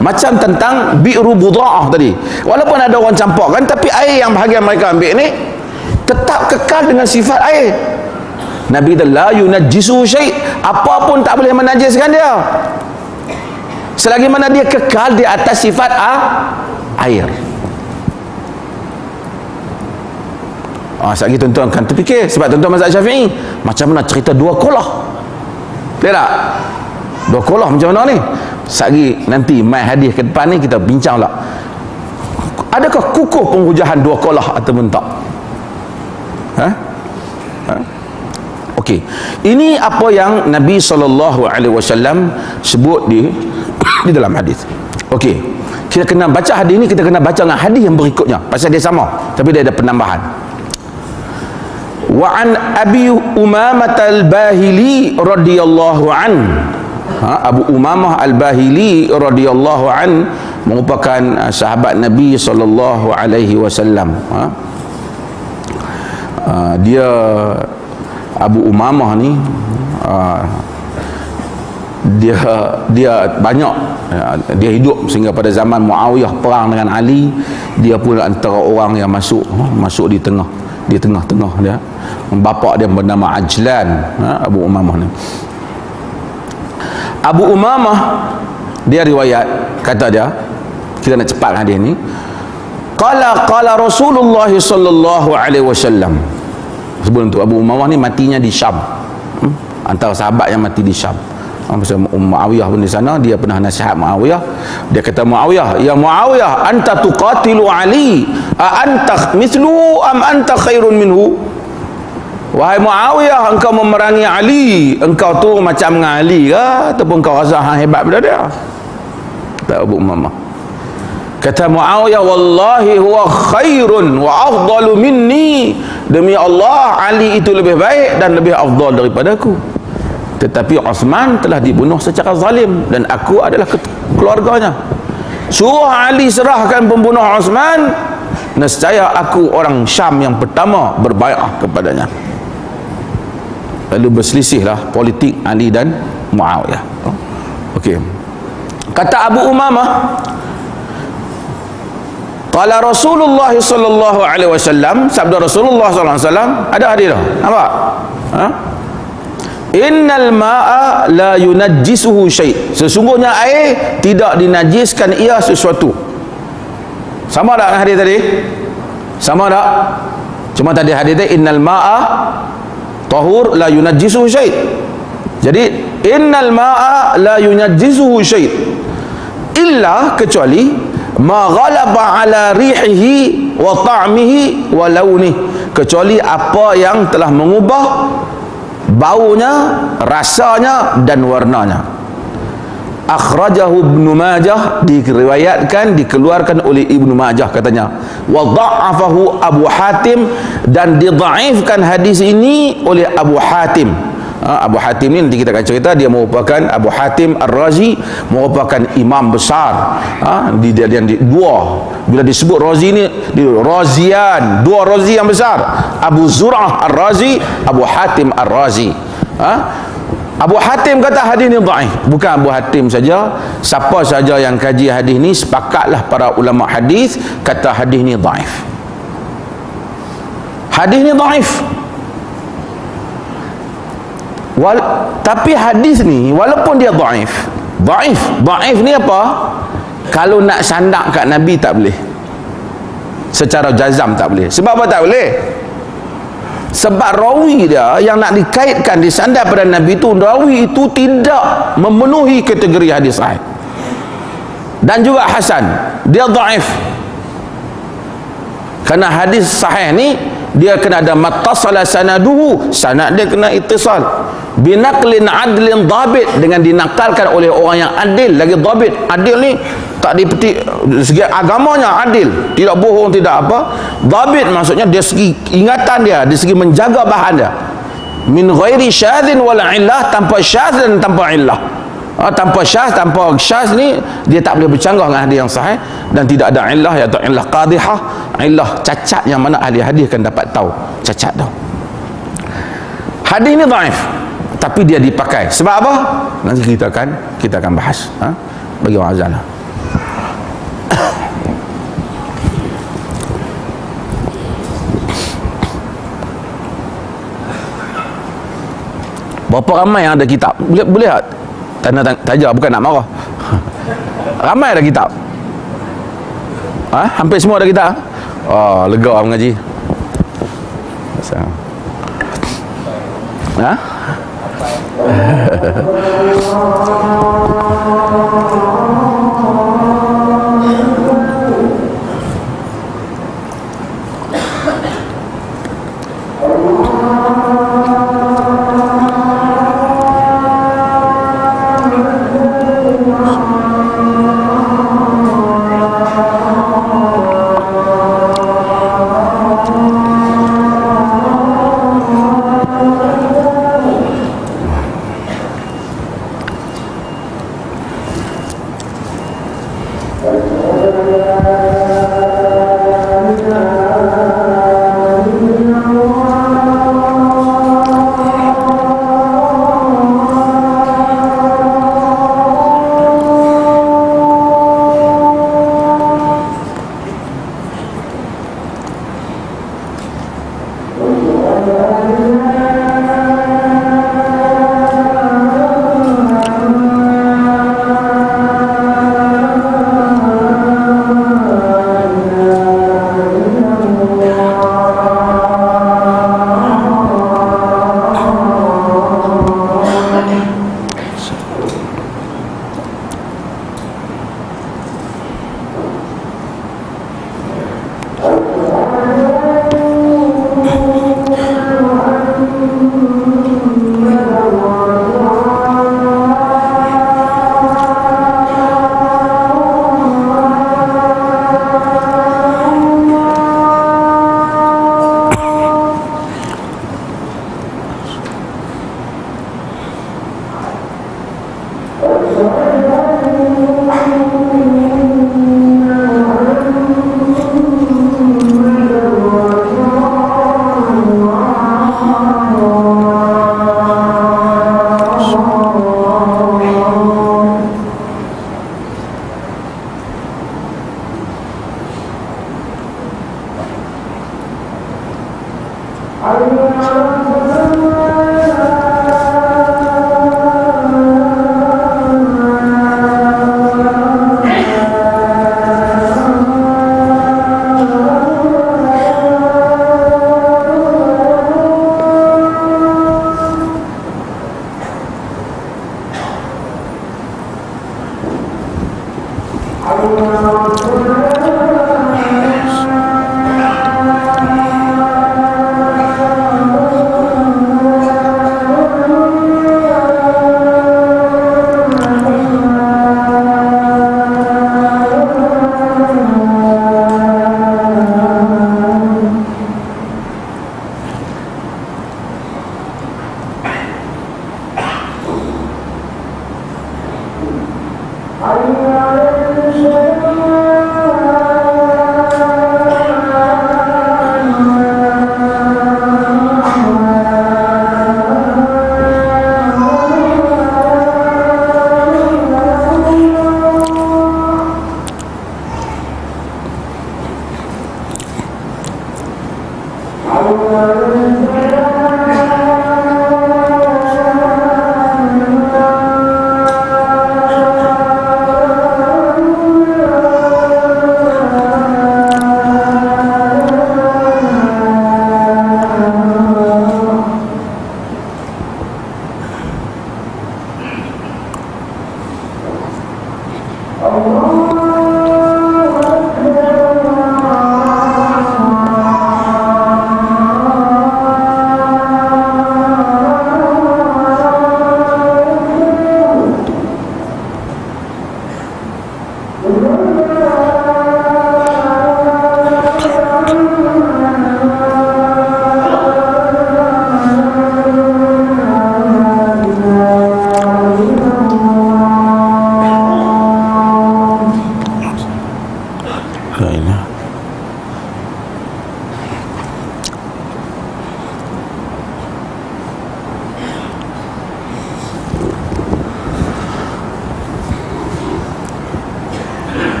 Macam tentang bi'ru budha'ah tadi, walaupun ada orang campurkan, tapi air yang bahagian mereka ambil ni tetap kekal dengan sifat air. Nabi kata la yunajjisu syai', apa pun tak boleh menajiskan dia selagi mana dia kekal di atas sifat air. Sekali tuan-tuan kan terfikir, sebab tuan-tuan mazhab Syafi'i macam mana cerita dua kolah, betul tak? Dua kolah macam mana ni? Sekali nanti mai hadis ke depan ni kita bincang lah, adakah kukuh penghujahan dua kolah ataupun tak? Okey, ini apa yang Nabi SAW sebut di dalam hadis. Okey, kita kena baca hadis ni, kita kena baca dengan hadis yang berikutnya, pasal dia sama tapi dia ada penambahan. Wa an Abi Umamah Al-Bahili radhiyallahu an, Abu Umamah Al-Bahili radhiyallahu an merupakan sahabat Nabi sallallahu alaihi wasallam. Dia Abu Umamah ni dia banyak, dia hidup sehingga pada zaman Muawiyah perang dengan Ali, dia pun antara orang yang masuk di tengah-tengah dia. Bapa dia bernama Ajlan, Abu Umamah ni. Abu Umamah dia riwayat, kata dia, kita nak cepat hadis ni, qala Rasulullah sallallahu alaihi wasallam. Sebelum tu Abu Umamah ni matinya di Syam, antara sahabat yang mati di Syam. Masa Muawiyah pun di sana, dia pernah nasihat Muawiyah. Dia kata, Muawiyah, ya Muawiyah, anta tuqatilu Ali, anta mithlu am anta khairun minhu? Wahai Muawiyah, engkau memerangi Ali, engkau tu macam dengan Ali ke, ataupun kau rasa hebat pada dia? Kata Abu Umamah. Kata Muawiyah, wallahi huwa khairun wa afdalu minni, demi Allah Ali itu lebih baik dan lebih afdal daripada aku. Tetapi Uthman telah dibunuh secara zalim dan aku adalah keluarganya. Suruh Ali serahkan pembunuh Uthman, nescaya aku orang Syam yang pertama berbai'ah kepadanya. Lalu berselisihlah politik Ali dan Muawiyah. Okey. Kata Abu Umamah, qala Rasulullah sallallahu alaihi wasallam, sabda Rasulullah sallallahu alaihi wasallam, ada hadis dah. Nampak? Innal ma'a la yunajjisuhu syai'. Sesungguhnya air tidak dinajiskan ia sesuatu. Sama tak dengan hadis tadi? Sama tak? Cuma tadi hadis tadi innal ma'a tahur la yunajjisuhu syai'. Jadi innal ma'a la yunajjisuhu syai' illa, kecuali ma ghalaba ala rihihi wa ta'mihi wa launih, kecuali apa yang telah mengubah baunya, rasanya dan warnanya. Akhrajahu Ibnu Majah, diriwayatkan, dikeluarkan oleh Ibnu Majah katanya. Wa dha'afahu Abu Hatim, dan didhaifkan hadis ini oleh Abu Hatim. Abu Hatim ni nanti kita akan cerita, dia merupakan Abu Hatim Ar-Razi, merupakan imam besar bila disebut Razi ni Razian, dua Razi yang besar, Abu Zur'ah Ar-Razi, Abu Hatim Ar-Razi. Abu Hatim kata hadis ni dhaif. Bukan Abu Hatim saja, siapa saja yang kaji hadis ni sepakatlah para ulama hadis kata hadis ni dhaif. Hadis ni dhaif. Tapi hadis ni walaupun dia dhaif ni apa? Kalau nak sandak kat Nabi tak boleh, secara jazam tak boleh. Sebab apa tak boleh? Sebab rawi dia yang nak dikaitkan disandar pada Nabi itu, rawi itu tidak memenuhi kategori hadis sahih dan juga hasan, dia dhaif. Kerana hadis sahih ni dia kena ada mattasala sanaduhu, sanad dia kena ittisal, binaqlin adlin dhabit, dengan dinakalkan oleh orang yang adil. Lagi dhabit, adil ni tak dipetik segi agamanya, adil, tidak bohong, tidak apa. Dhabit maksudnya dari segi ingatan dia, dari segi menjaga bahan dia, min ghairi syadzin wala illah, tanpa syadz dan tanpa illah. Tanpa syadz, tanpa syadz ni dia tak boleh bercanggah dengan hadis yang sahih, dan tidak ada illah, iaitu illah qadihah, illah cacat, yang mana ahli hadis akan dapat tahu cacat tu. Hadis ni dhaif, tapi dia dipakai sebab apa? Nanti kita akan bahas. Bagi orang azan. Berapa ramai yang ada kitab? Boleh tak? Tanda tajak, bukan nak marah. Ramai ada kitab. Hampir semua ada kitab. Lega mengaji.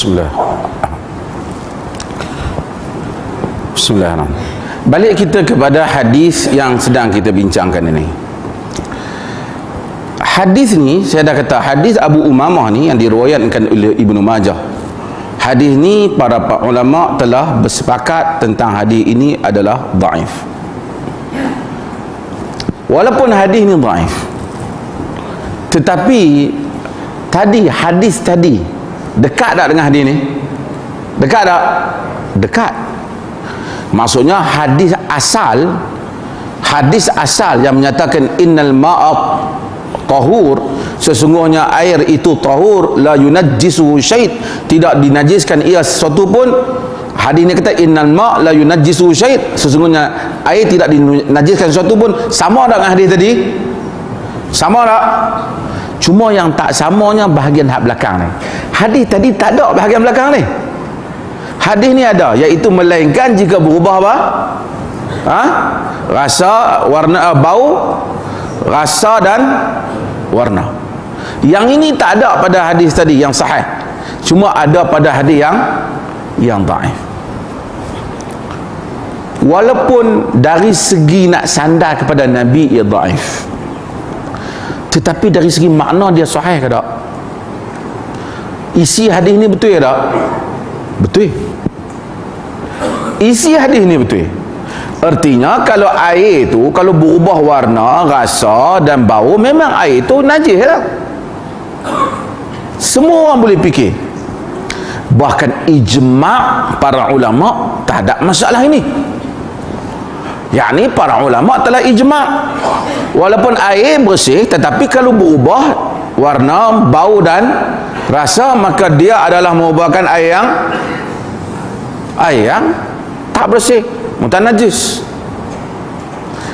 Bismillah. Bismillahirrahmanirrahim. Balik kita kepada hadis yang sedang kita bincangkan ini. Hadis ni saya dah kata, hadis Abu Umamah ni yang diriwayatkan oleh Ibnu Majah. Hadis ni para ulama telah bersepakat tentang hadis ini adalah dhaif. Walaupun hadis ni dhaif, tetapi tadi hadis tadi dekat tak dengan hadis ni? Dekat tak? Dekat. Maksudnya hadis asal yang menyatakan innal ma'at tahur, sesungguhnya air itu tahur, la yunajjisu syait, tidak dinajiskan ia sesuatu pun. Hadis ini kata innal ma' la yunajjisu syait, sesungguhnya air tidak dinajiskan sesuatu pun. Sama tak dengan hadis tadi? Sama tak? Cuma yang tak samanya bahagian hak belakang ni. Hadis tadi tak ada bahagian belakang ni. Hadis ni ada, iaitu melainkan jika berubah apa? Rasa, warna, bau, rasa dan warna. Yang ini tak ada pada hadis tadi yang sahih. Cuma ada pada hadis yang dhaif. Walaupun dari segi nak sandar kepada Nabi ia dhaif, tetapi dari segi makna dia sahih ke tak? Isi hadis ni betul ke tak? Betul. Isi hadis ni betul. Artinya kalau air tu kalau berubah warna, rasa dan bau, memang air tu najis lah. Semua orang boleh fikir. Bahkan ijma' para ulama tak ada masalah ini. Yakni para ulama telah ijma', walaupun air bersih, tetapi kalau berubah warna, bau dan rasa, maka dia adalah merupakan air yang tak bersih, mutanajis.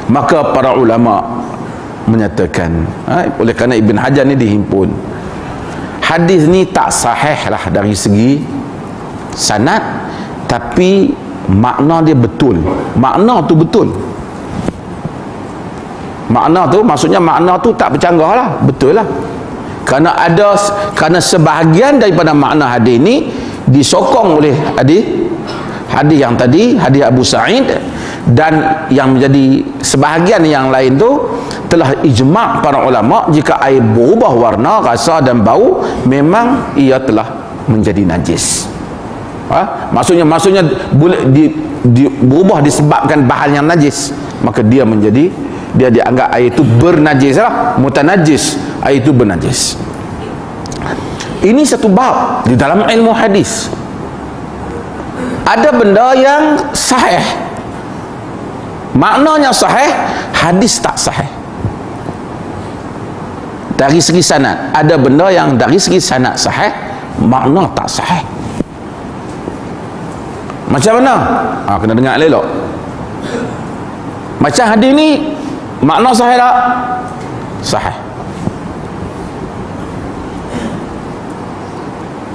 Maka para ulama menyatakan, oleh kerana Ibn Hajar ni dihimpun, hadis ni tak sahih lah dari segi sanad, tapi makna dia betul. Makna tu betul. Makna tu maksudnya makna tu tak bercanggah lah, betul lah. Kerana sebahagian daripada makna hadis ni disokong oleh hadis yang tadi, hadis Abu Sa'id, dan yang menjadi sebahagian yang lain tu telah ijma' para ulama, jika air berubah warna, rasa dan bau, memang ia telah menjadi najis. Maksudnya boleh berubah disebabkan bahan yang najis, maka dia dianggap air itu bernajis lah, mutanajis, air itu bernajis. Ini satu bab di dalam ilmu hadis. Ada benda yang sahih, maknanya sahih, hadis tak sahih dari segi sanad. Ada benda yang dari segi sanad sahih, makna tak sahih. Macam mana? Kena dengar elok. Macam hadis ni, makna sahih tak? Sahih.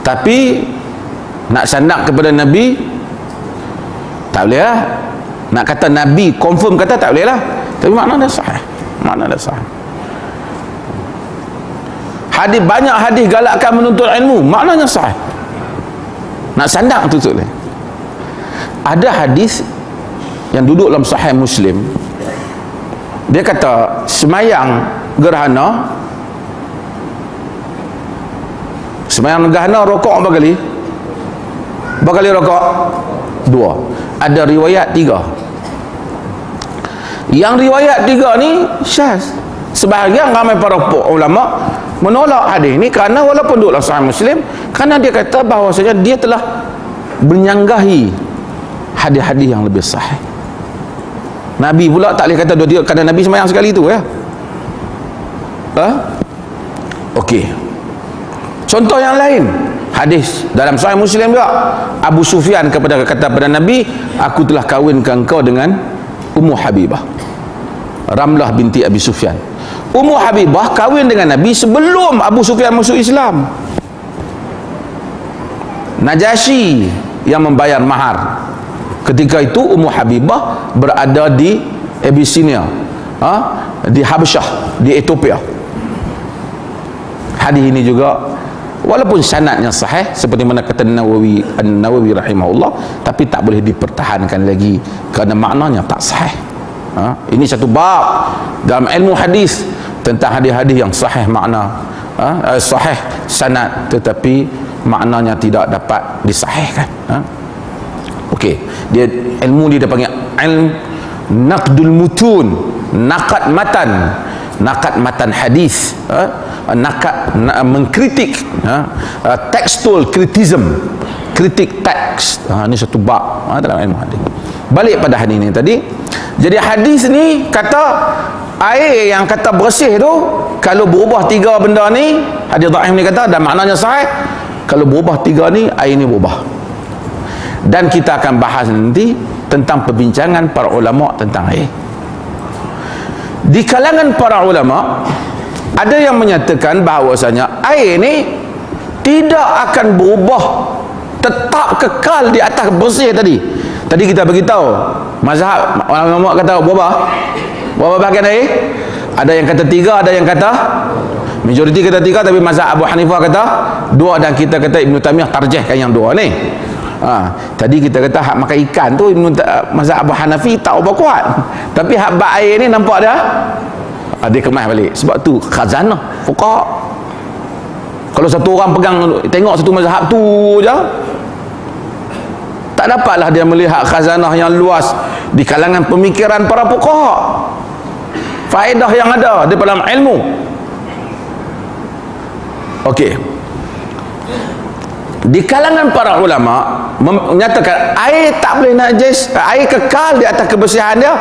Tapi nak sandak kepada Nabi tak boleh lah. Nak kata Nabi confirm kata tak boleh lah. Tapi makna dia sahih. Makna dia sahih. Hadis, banyak hadis galakkan menuntut ilmu, maknanya sahih. Nak sandak tu boleh. Ada hadis yang duduk dalam Sahih Muslim, dia kata semayang gerhana rokok berapa kali? Berapa kali rokok? 2. Ada riwayat 3. Yang riwayat 3 ni syaz. Sebahagian ramai para ulama menolak hadis ni kerana walaupun duduk dalam Sahih Muslim, kerana dia kata bahawasanya dia telah menyanggahi hadis-hadis yang lebih sahih. Nabi pula tak boleh kata 2-3 kerana Nabi semayang sekali tu ya. Okey. Contoh yang lain, hadis dalam Sahih Muslim juga, Abu Sufyan kata kepada Nabi, aku telah kahwinkan kau dengan Ummu Habibah, Ramlah binti Abi Sufyan. Ummu Habibah kahwin dengan Nabi sebelum Abu Sufyan masuk Islam. Najasyi yang membayar mahar. Ketika itu Ummu Habibah berada di Abyssinia, di Habsyah, di Ethiopia. Hadis ini juga walaupun sanadnya sahih seperti mana kata Nawawi rahimahullah, tapi tak boleh dipertahankan lagi kerana maknanya tak sahih. Ini satu bab dalam ilmu hadis tentang hadis-hadis yang sahih makna, sahih sanad tetapi maknanya tidak dapat disahihkan. Okey, dia ilmu dia panggil ilm naqdul mutun, naqad matan hadis, mengkritik, textual criticism, kritik teks. Ini satu bab dalam ilmu hadis. Balik pada hadis ni tadi. Jadi hadis ni kata air yang kata bersih tu kalau berubah tiga benda ni, hadis dhaif ni kata dan maknanya sahih, kalau berubah tiga ni, air ni berubah. Dan kita akan bahas nanti tentang perbincangan para ulama tentang air. Di kalangan para ulama ada yang menyatakan bahawasanya air ni tidak akan berubah, tetap kekal di atas bersih tadi. Tadi kita beritahu mazhab ulama kata berapa bahagian air? Ada yang kata 3, ada yang kata majoriti kata 3, tapi mazhab Abu Hanifah kata 2, dan kita kata Ibn Taymiyah tarjihkan yang 2 ni. Tadi kita kata hak makan ikan tu mazhab Abu Hanafi tak apa kuat, tapi hak bab air ni nampak dah dia kemas balik. Sebab tu khazanah fuqaha, kalau satu orang pegang tengok satu mazhab tu je, tak dapatlah dia melihat khazanah yang luas di kalangan pemikiran para fuqaha, faedah yang ada di dalam ilmu. Okey, di kalangan para ulama menyatakan air tak boleh najis, air kekal di atas kebersihan dia,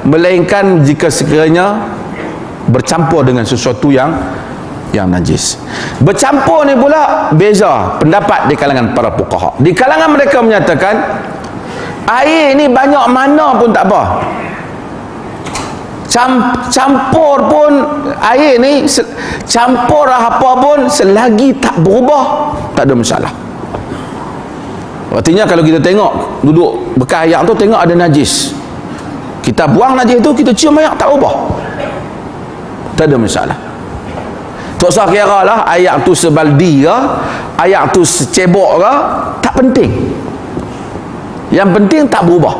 melainkan jika sekiranya bercampur dengan sesuatu yang najis. Bercampur ni pula beza pendapat di kalangan para fuqaha. Di kalangan mereka menyatakan air ni banyak mana pun tak apa, campur pun air ni, campur apa pun selagi tak berubah, tak ada masalah. Artinya kalau kita tengok duduk bekas ayak tu, tengok ada najis, kita buang najis tu, kita cium ayak tak ubah, tak ada masalah. Tak usah kira lah ayak tu sebaldi ke, ayak tu secebok ke, tak penting. Yang penting tak berubah.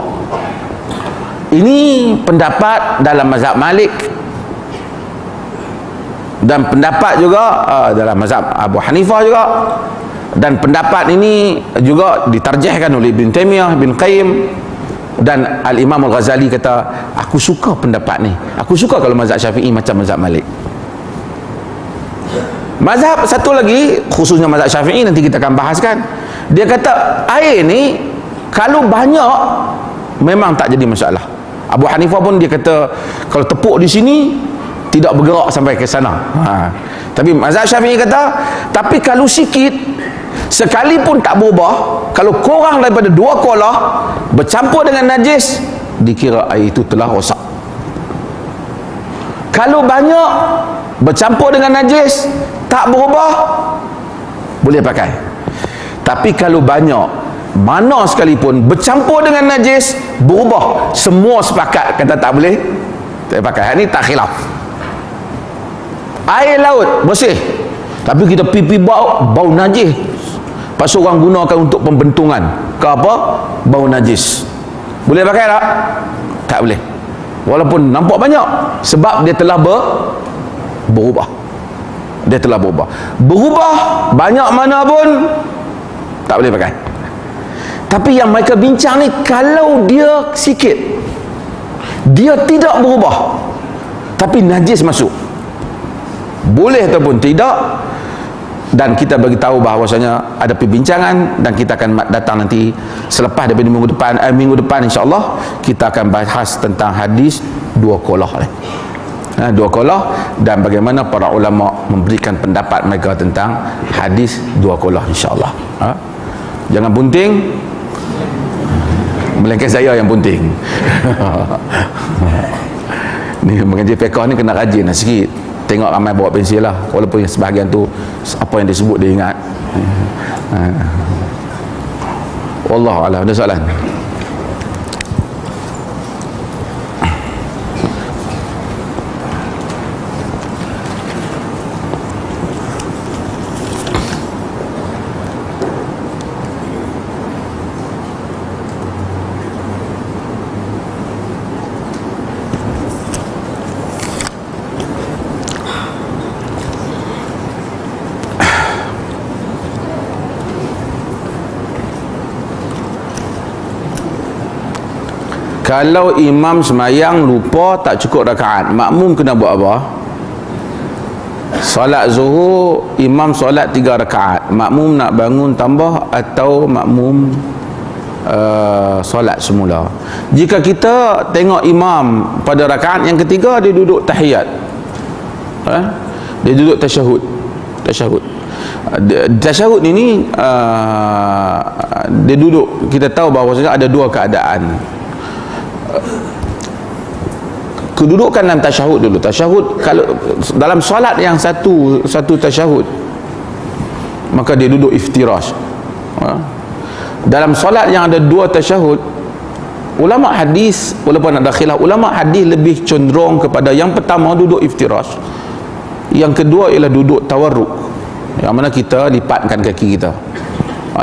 Ini pendapat dalam mazhab Malik, dan pendapat juga dalam mazhab Abu Hanifah juga, dan pendapat ini juga ditarjihkan oleh Ibn Taymiyah, Ibn Qayyim, dan Al-Imam Al-Ghazali kata aku suka pendapat ni, aku suka kalau mazhab Syafi'i macam mazhab Malik. Mazhab satu lagi khususnya mazhab Syafi'i nanti kita akan bahaskan, dia kata air ni kalau banyak memang tak jadi masalah. Abu Hanifah pun dia kata kalau tepuk di sini tidak bergerak sampai ke sana. Tapi mazhab Syafi'i kata tapi kalau sikit, sekalipun tak berubah, kalau kurang daripada 2 kolah bercampur dengan najis, dikira air itu telah rosak. Kalau banyak bercampur dengan najis tak berubah, boleh pakai. Tapi kalau banyak, mana sekalipun bercampur dengan najis berubah, semua sepakat kata tak boleh pakai. Ini tak khilaf. Air laut bersih, tapi kita pipi bau najis, pas orang gunakan untuk pembentungan ke apa, bau najis, boleh pakai tak? Tak boleh, walaupun nampak banyak, sebab dia telah berubah. Dia telah berubah banyak mana pun tak boleh pakai. Tapi yang mereka bincang ni, kalau dia sikit, dia tidak berubah tapi najis masuk, boleh ataupun tidak. Dan kita beritahu bahawasanya ada perbincangan, dan kita akan datang nanti selepas daripada minggu depan insya-Allah kita akan bahas tentang hadis 2 kolah ni. 2 kolah, dan bagaimana para ulama memberikan pendapat mereka tentang hadis 2 kolah insya-Allah. Jangan bunting, melainkan saya yang bunting. Ni mengaji fiqh ni kena rajin lah sikit. Tengok ramai bawa pensil lah, walaupun yang sebahagian tu apa yang disebut dia ingat. Wallahu a'lam. Ada soalan? Kalau imam semayang lupa tak cukup rakaat, makmum kena buat apa? Solat zuhur, imam solat 3 rakaat, makmum nak bangun tambah atau makmum solat semula? Jika kita tengok imam pada rakaat yang ketiga dia duduk tahiyat, dia duduk tasyahud. Tasyahud ini dia duduk, kita tahu bahawasanya ada 2 keadaan. Kedudukan dalam tasyahud dulu. Tasyahud, kalau dalam solat yang satu tasyahud, maka dia duduk iftirash. Dalam solat yang ada 2 tasyahud, ulama hadis, walaupun ada khilaf, ulama hadis lebih cenderung kepada yang pertama duduk iftirash, yang kedua ialah duduk tawarruk, yang mana kita lipatkan kaki kita.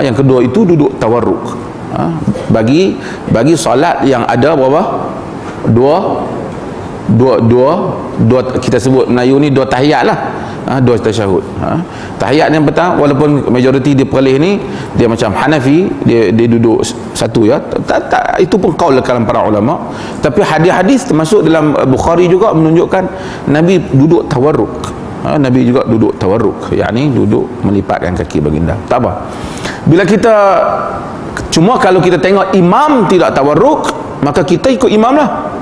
Yang kedua itu duduk tawarruk. Bagi solat yang ada berapa? Dua kita sebut Melayu ni 2 tahiyat lah, 2 tasyahud. Tahiyat yang pertama, walaupun majoriti dia perlih ni dia macam Hanafi, dia duduk satu, ya, tak, itu pun qaul kalam para ulama. Tapi hadis-hadis termasuk dalam Bukhari juga menunjukkan Nabi duduk tawarruk. Nabi juga duduk tawarruk, yakni duduk melipatkan kaki baginda. Tak apa. Bila kita, cuma kalau kita tengok imam tidak tawarruk, maka kita ikut imam lah.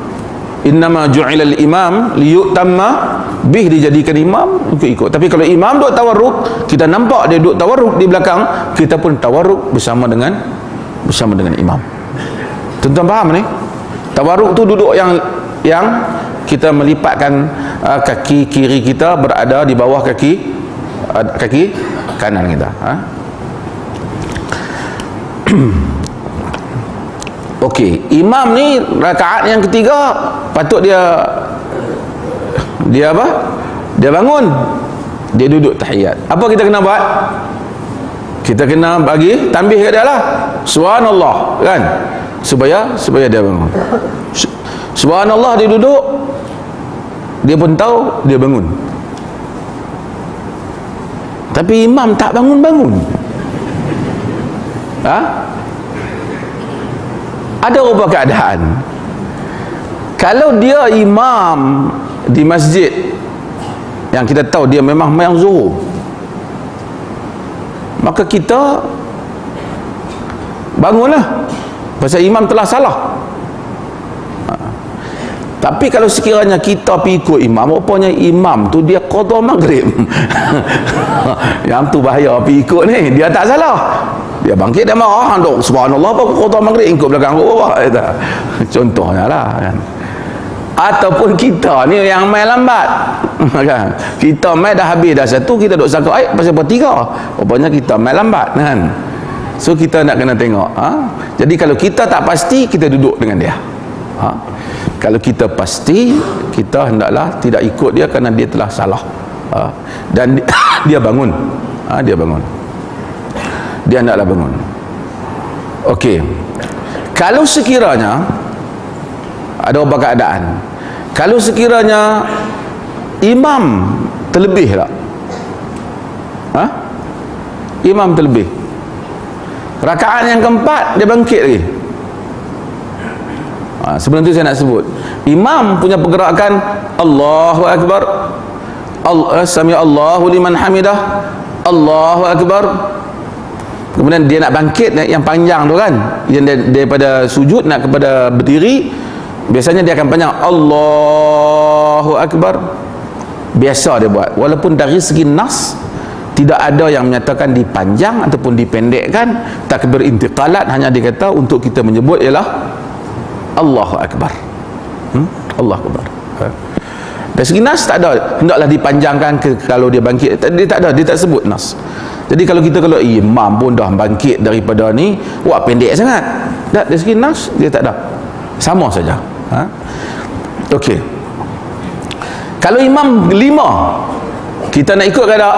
Innama ju'ilal imam liyutamma bih, dijadikan imam, ikut. Tapi kalau imam duduk tawarruk, kita nampak dia duduk tawarruk di belakang, kita pun tawarruk bersama dengan imam. Tuan-tuan faham ni? Tawarruk tu duduk yang kita melipatkan kaki kiri kita berada di bawah kaki kanan kita. Okey, imam ni rakaat yang ketiga patut dia apa? Dia bangun, dia duduk tahiyat. Apa kita kena buat? Kita kena bagi tanbih kat dia lah, subhanallah, kan, supaya dia bangun. Subhanallah, dia duduk, dia pun tahu dia bangun. Tapi imam tak bangun-bangun. Ada beberapa keadaan. Kalau dia imam di masjid yang kita tahu dia memang mayang zuhur, maka kita bangunlah, pasal imam telah salah. Tapi kalau sekiranya kita pergi ikut imam, rupanya imam tu dia qada maghrib, yang tu bahaya pergi ikut ni, dia tak salah, dia bangkit, dia marah, dok subhanallah apa qada maghrib ikut belakang bawah, contohnya lah, kan. Ataupun kita ni yang main lambat, kan, kita main dah habis dah satu, kita duk sangka pasal bertiga, rupanya kita main lambat, kan. So kita nak kena tengok. Jadi kalau kita tak pasti, kita duduk dengan dia. Kalau kita pasti, kita hendaklah tidak ikut dia kerana dia telah salah. Dan dia bangun. Dia bangun. Dia hendaklah bangun. Okey. Kalau sekiranya ada beberapa keadaan, kalau sekiranya imam terlebih tak? Imam terlebih, rakaat yang keempat dia bangkit lagi. Sebelum tu saya nak sebut, imam punya pergerakan Allahu Akbar, Sami Allahu liman hamidah, Allahu Akbar. Kemudian dia nak bangkit yang panjang tu, kan, yang daripada sujud nak kepada berdiri, biasanya dia akan panjang Allahu Akbar. Biasa dia buat, walaupun dari segi nas tidak ada yang menyatakan dipanjang ataupun dipendekkan. Takbir intiqalat hanya dikata untuk kita menyebut ialah Allahu Akbar. Allahu Akbar. Dari segi nas tak ada hendaklah dipanjangkan kalau dia bangkit, dia tak ada, dia tak sebut nas. Jadi kalau imam pun dah bangkit daripada ni, wah pendek sangat, tak, dari segi nas dia tak ada, sama saja. Okey, kalau imam 5, kita nak ikut ke tak?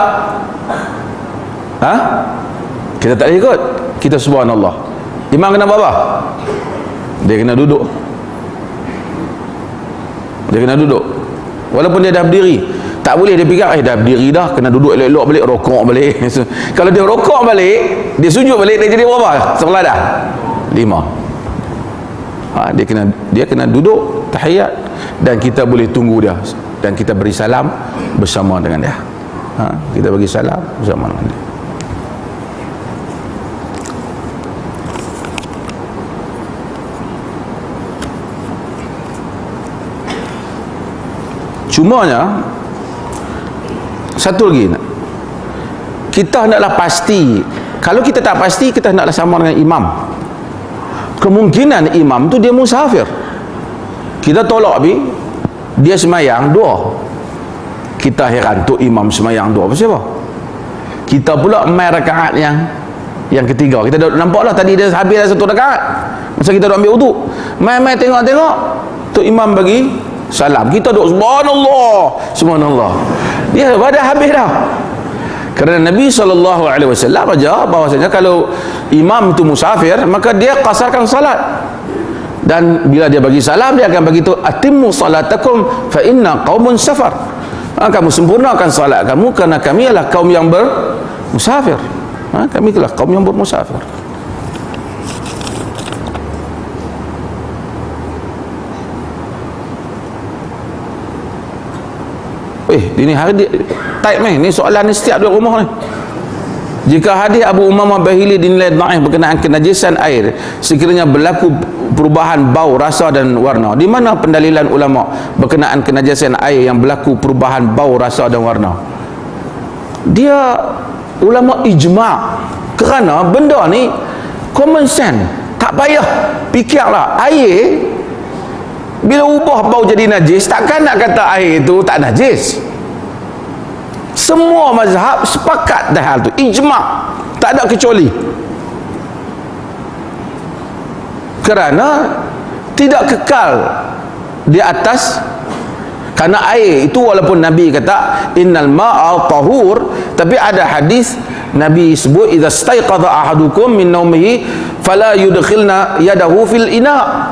Kita tak boleh ikut, kita subhanallah. Imam kena buat apa? Dia kena duduk. Dia kena duduk walaupun dia dah berdiri. Tak boleh dia fikir dah berdiri dah, kena duduk elok-elok balik, rokok balik. Kalau dia rokok balik, dia sujud balik, dia jadi berapa? Sebelah dah 5. Dia kena duduk tahiyat, dan kita boleh tunggu dia, dan kita beri salam bersama dengan dia. Kita bagi salam bersama dengan dia. Cumanya satu lagi, kita hendaklah pasti. Kalau kita tak pasti, kita hendaklah sama dengan imam. Kemungkinan imam tu dia musafir. Kita tolak dia semayang dua. Kita heran tu imam semayang dua pasal apa? Kita pula mai rakaat yang ketiga. Kita dah nampaklah tadi dia habis dah satu rakaat. Masa kita dah ambil wuduk, mai tengok tu imam bagi salam. Kita duk subhanallah, subhanallah. Dia dah habis dah. Kerana Nabi SAW ajar bahawasanya kalau imam itu musafir, maka dia qasarkan salat. Dan bila dia bagi salam, dia akan bagi tu atimmu salatakum fa inna qaumun safar. Kamu sempurnakan salat kamu kerana kami adalah kaum yang bermusafir. Kami itulah kaum yang bermusafir. Ini hari type ni soalan ni setiap duduk rumah ni. Jika hadis Abu Umamah Bahili dinilai dhaif berkenaan kenajisan air sekiranya berlaku perubahan bau, rasa dan warna, di mana pendalilan ulama berkenaan kenajisan air yang berlaku perubahan bau, rasa dan warna? Dia ulama ijma', kerana benda ni common sense, tak payah fikirlah. Air bila ubah bau jadi najis, takkan nak kata air itu tak najis. Semua mazhab sepakat dah hal tu, ijma', tak ada kecuali. Kerana tidak kekal di atas, kerana air itu walaupun Nabi kata innal ma'a tahur, tapi ada hadis Nabi sebut idza staiqadha ahadukum min naumihi fala yudkhilna yadahu fil ina.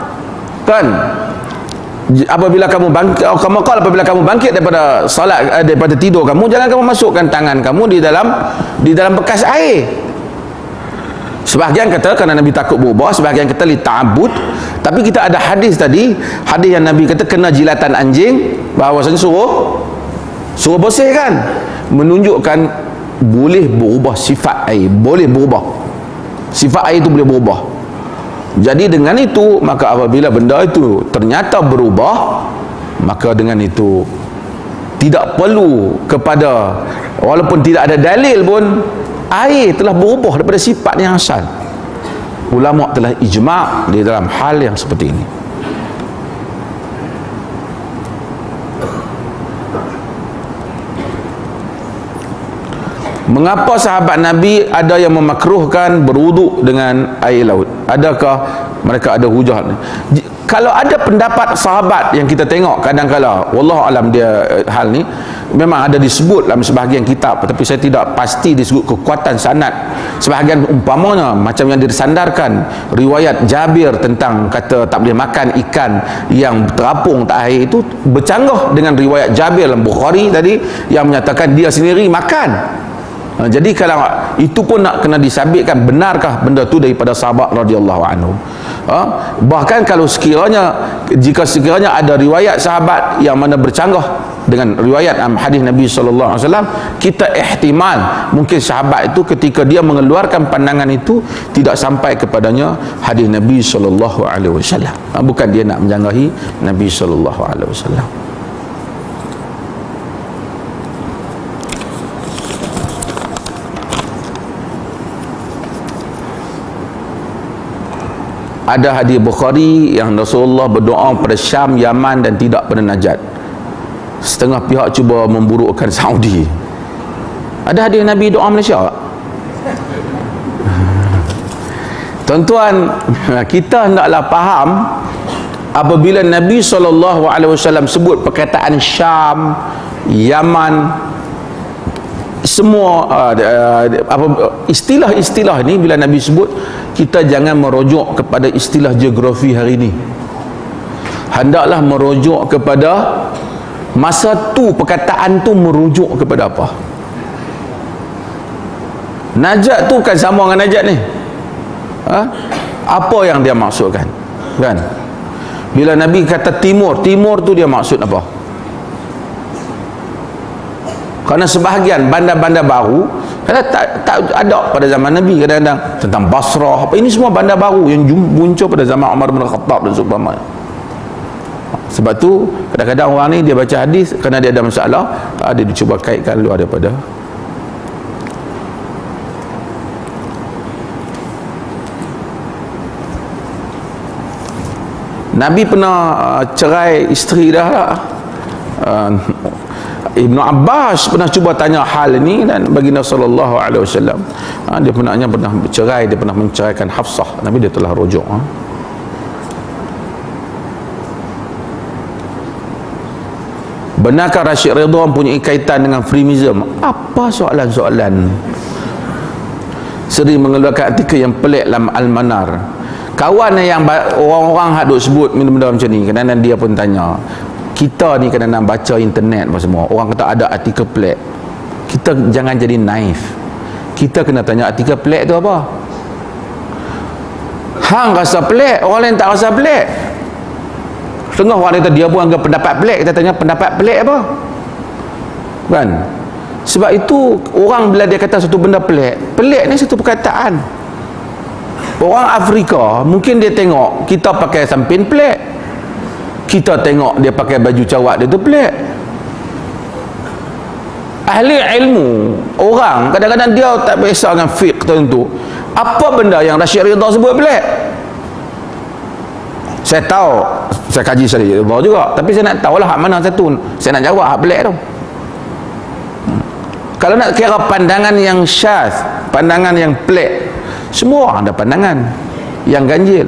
Kan? Apabila kamu bangkit, apabila kamu bangkit daripada salat, daripada tidur kamu, jangan kamu masukkan tangan kamu di dalam bekas air. Sebahagian kata kerana Nabi takut berubah, sebahagian kata li ta'abbud. Tapi kita ada hadis tadi, hadis yang Nabi kata kena jilatan anjing, bahawasanya suruh bersihkan, menunjukkan boleh berubah sifat air, boleh berubah sifat air itu, boleh berubah. Jadi dengan itu, maka apabila benda itu ternyata berubah, maka dengan itu tidak perlu kepada, walaupun tidak ada dalil pun, air telah berubah daripada sifat yang asal. Ulama telah ijma' di dalam hal yang seperti ini. Mengapa sahabat Nabi ada yang memakruhkan berwuduk dengan air laut? Adakah mereka ada hujah? Kalau ada pendapat sahabat yang kita tengok kadang-kala, wallahu alam dia hal ni memang ada disebut dalam sebahagian kitab, tapi saya tidak pasti disebut kekuatan sanad. Sebahagian umpamanya macam yang disandarkan riwayat Jabir tentang kata tak boleh makan ikan yang terapung tak air, itu bercanggah dengan riwayat Jabir dalam Bukhari tadi yang menyatakan dia sendiri makan. Jadi kalau itu pun nak kena disabitkan, benarkah benda tu daripada sahabat radhiyallahu anhu? Bahkan kalau jika sekiranya ada riwayat sahabat yang mana bercanggah dengan riwayat hadis Nabi SAW, kita ihtimal mungkin sahabat itu ketika dia mengeluarkan pandangan itu tidak sampai kepadanya hadis Nabi SAW. Bukan dia nak menjanggahi Nabi SAW. Ada hadis Bukhari yang Rasulullah berdoa pada Syam, Yaman dan tidak pada Najat. Setengah pihak cuba memburukkan Saudi. Ada hadis Nabi doa Malaysia tak? Tuan-tuan, kita hendaklah faham apabila Nabi SAW sebut perkataan Syam, Yaman, semua istilah-istilah ni bila Nabi sebut, kita jangan merujuk kepada istilah geografi hari ini. Hendaklah merujuk kepada masa tu, perkataan tu merujuk kepada apa. Najat tu kan sama dengan Najat ni. Apa yang dia maksudkan? Kan? Bila Nabi kata timur, timur tu dia maksud apa? Kerana sebahagian bandar-bandar baru tak ada pada zaman Nabi, kadang-kadang tentang Basrah apa, ini semua bandar baru yang muncul pada zaman Umar bin Khattab dan seumpamanya. Sebab tu kadang-kadang orang ni dia baca hadis kerana dia ada masalah, dia cuba kaitkan luar daripada. Nabi pernah cerai isteri dah lah. Ibnu Abbas pernah cuba tanya hal ini, dan baginda sallallahu alaihi wasallam dia pernah bercerai, dia pernah menceraikan Hafsah. Nabi dia telah rujuk. Benarkah Rashid Ridha mempunyai kaitan dengan Freemason? Apa soalan-soalan? Sering mengeluarkan artikel yang pelik dalam Al-Manar. Kawan yang orang-orang hak duk sebut benda-benda macam ni, kadang-kadang dia pun tanya, kita ni kadang-kadang baca internet apa semua, orang kata ada artikel pelik, kita jangan jadi naif, kita kena tanya artikel pelik tu apa. Hang rasa pelik, orang lain tak rasa pelik. Setengah orang kata dia pun anggap pendapat pelik, kita tanya pendapat pelik apa, kan? Sebab itu orang bila dia kata satu benda pelik, pelik ni satu perkataan. Orang Afrika mungkin dia tengok kita pakai sampin pelik, kita tengok dia pakai baju cawat, dia tu pelik. Ahli ilmu orang kadang-kadang dia tak biasa dengan fiqh tertentu. Apa benda yang Rashid Ridha sebut pelik? Saya tahu, saya kaji Rashid Ridha juga, tapi saya nak tahulah hak mana satu saya nak jawab hak pelik tu. Kalau nak kira pandangan yang syaz, pandangan yang pelik, semua orang ada pandangan yang ganjil.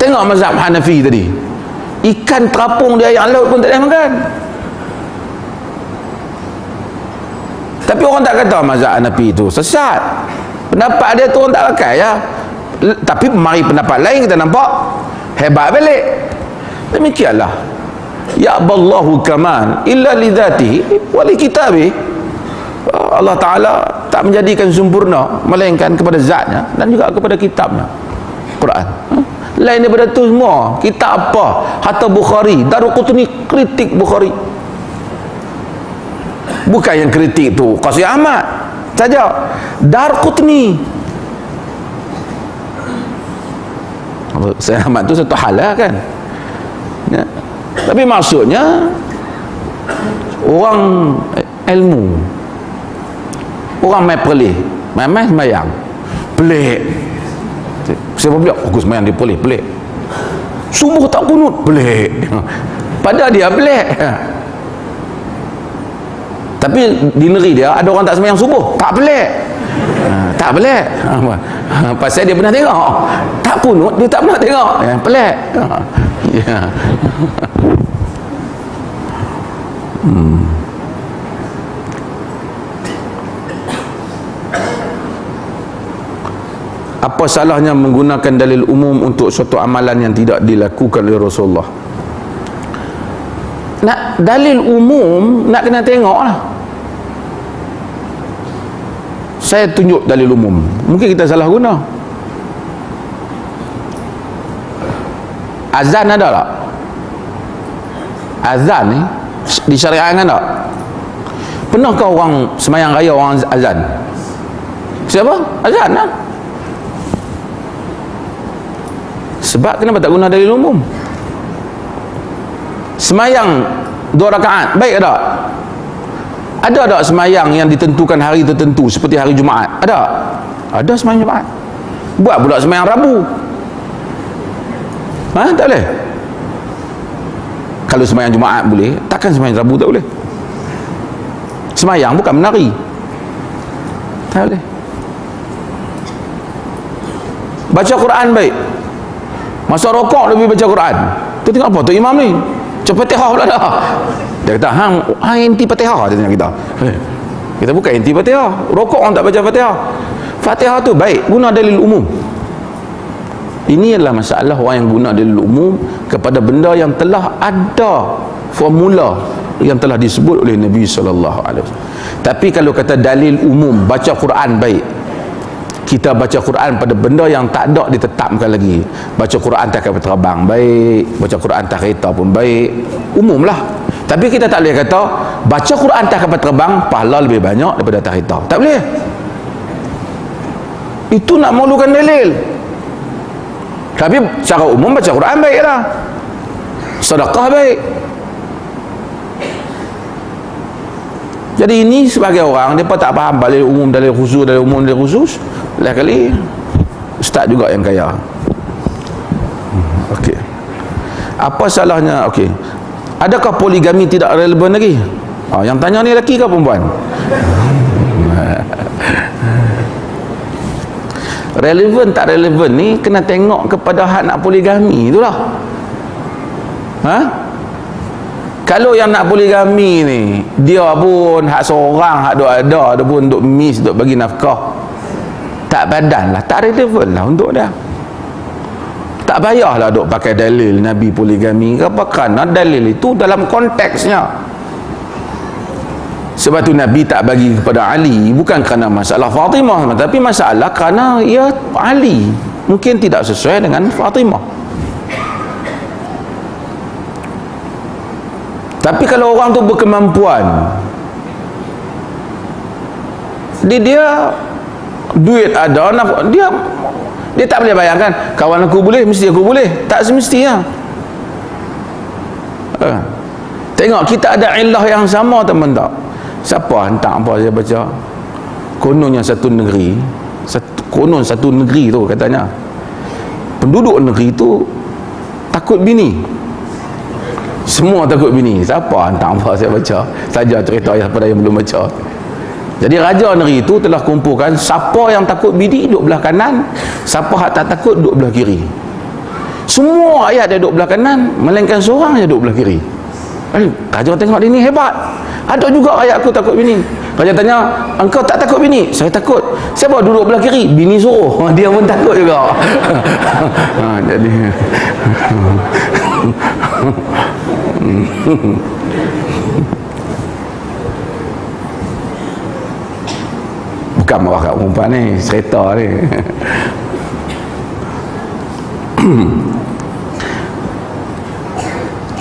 Tengok mazhab Hanafi tadi, ikan terapung di air laut pun tak boleh makan. Tapi orang tak kata mazhab Hanafi itu sesat, pendapat dia tu orang tak pakai ya. Tapi mari pendapat lain kita nampak hebat balik. Demikianlah, ya ballahu kaman illa li dzatihi wa li kitabihi. Allah Ta'ala tak menjadikan sempurna melainkan kepada zatnya dan juga kepada kitabnya, Quran. Lain daripada tu semua, kitab apa? Hatta Bukhari, Daruqutni kritik Bukhari. Bukan yang kritik tu Qasi Ahmad saja, Daruqutni. Qasi Ahmad tu satu hal lah kan ya. Tapi maksudnya orang ilmu, orang main perlih, main sembahyang pelik. Siapa bilang aku sembahyang dia pelik, pelik. Subuh tak kunut, pelik. Padahal dia pelik. Tapi di negeri dia ada orang tak sembahyang subuh, tak pelik. Tak pelik. Pasal dia pernah tengok. Tak kunut, dia tak pernah tengok. Pelik. Ya. Apa salahnya menggunakan dalil umum untuk suatu amalan yang tidak dilakukan oleh Rasulullah? Nak dalil umum, nak kena tengok lah. Saya tunjuk dalil umum, mungkin kita salah guna. Azan ada tak? Azan ni disyariatkan tak? Pernahkah orang semayang raya orang azan? Siapa? Azan lah. Sebab kenapa tak guna dalil umum? Semayang 2 rakaat baik tak? Ada tak semayang yang ditentukan hari tertentu seperti hari Jumaat? Ada? Ada semayang Jumaat. Buat pula semayang Rabu. Tak boleh. Kalau semayang Jumaat boleh, takkan semayang Rabu tak boleh? Semayang bukan menari. Tak boleh. Baca Quran baik. Masa rokok lebih baca Quran. Tu tengok apa tu imam ni? Cepat Fatihah pula dah. Dia kata, hang inti Fatihah, dia tanya kita. Kita bukan inti Fatihah. Rokok orang tak baca Fatihah. Fatihah tu baik, guna dalil umum. Ini adalah masalah orang yang guna dalil umum kepada benda yang telah ada formula yang telah disebut oleh Nabi sallallahu alaihi wasallam. Tapi kalau kata dalil umum, baca Quran baik, kita baca Quran pada benda yang tak ada ditetapkan lagi. Baca Quran tak kapal terbang baik, baca Quran tak kereta pun baik, umumlah. Tapi kita tak boleh kata baca Quran tak kapal terbang pahala lebih banyak daripada tak kereta. Tak boleh. Itu nak memerlukan dalil. Tapi secara umum baca Quran baiklah, sedekah baik. Jadi ini sebagai orang, mereka tak faham dalil umum, dalil khusus, dalil umum, dalil khusus. Lain kali ustaz juga yang kaya. Okey. Apa salahnya? Okey. Adakah poligami tidak relevan lagi? Yang tanya ni lelaki ke perempuan? Relevan tak relevan ni kena tengok kepada hak nak poligami itulah. Kalau yang nak poligami ni dia pun hak seorang, hak duk ada, dia pun duk miss, duk bagi nafkah, tak padan lah, tak relevan lah untuk dia. Tak payahlah duk pakai dalil Nabi poligami ke apa, kerana dalil itu dalam konteksnya. Sebab tu Nabi tak bagi kepada Ali bukan kerana masalah Fatimah, tapi masalah kerana ya Ali mungkin tidak sesuai dengan Fatimah. Tapi kalau orang tu berkemampuan, dia duit ada, dia tak boleh bayangkan kawan aku boleh mesti aku boleh, tak semestinya. Tengok kita ada illah yang sama teman tak. Siapa hantar apa saya baca, kononnya satu negeri tu katanya penduduk negeri tu takut bini, semua takut bini. Siapa hantar apa saya baca saja cerita yang pada yang belum baca. Jadi raja negeri itu telah kumpulkan siapa yang takut bini duduk belah kanan, siapa yang tak takut duduk belah kiri. Semua ayat dia duduk belah kanan, melainkan seorang je duduk belah kiri. Raja tengok dia ni hebat, ada juga ayat aku takut bini. Raja tanya, engkau tak takut bini? Saya takut. Siapa duduk belah kiri? Bini suruh. Dia pun takut juga. Jadi bukan marah kat perempuan ni, cerita ni.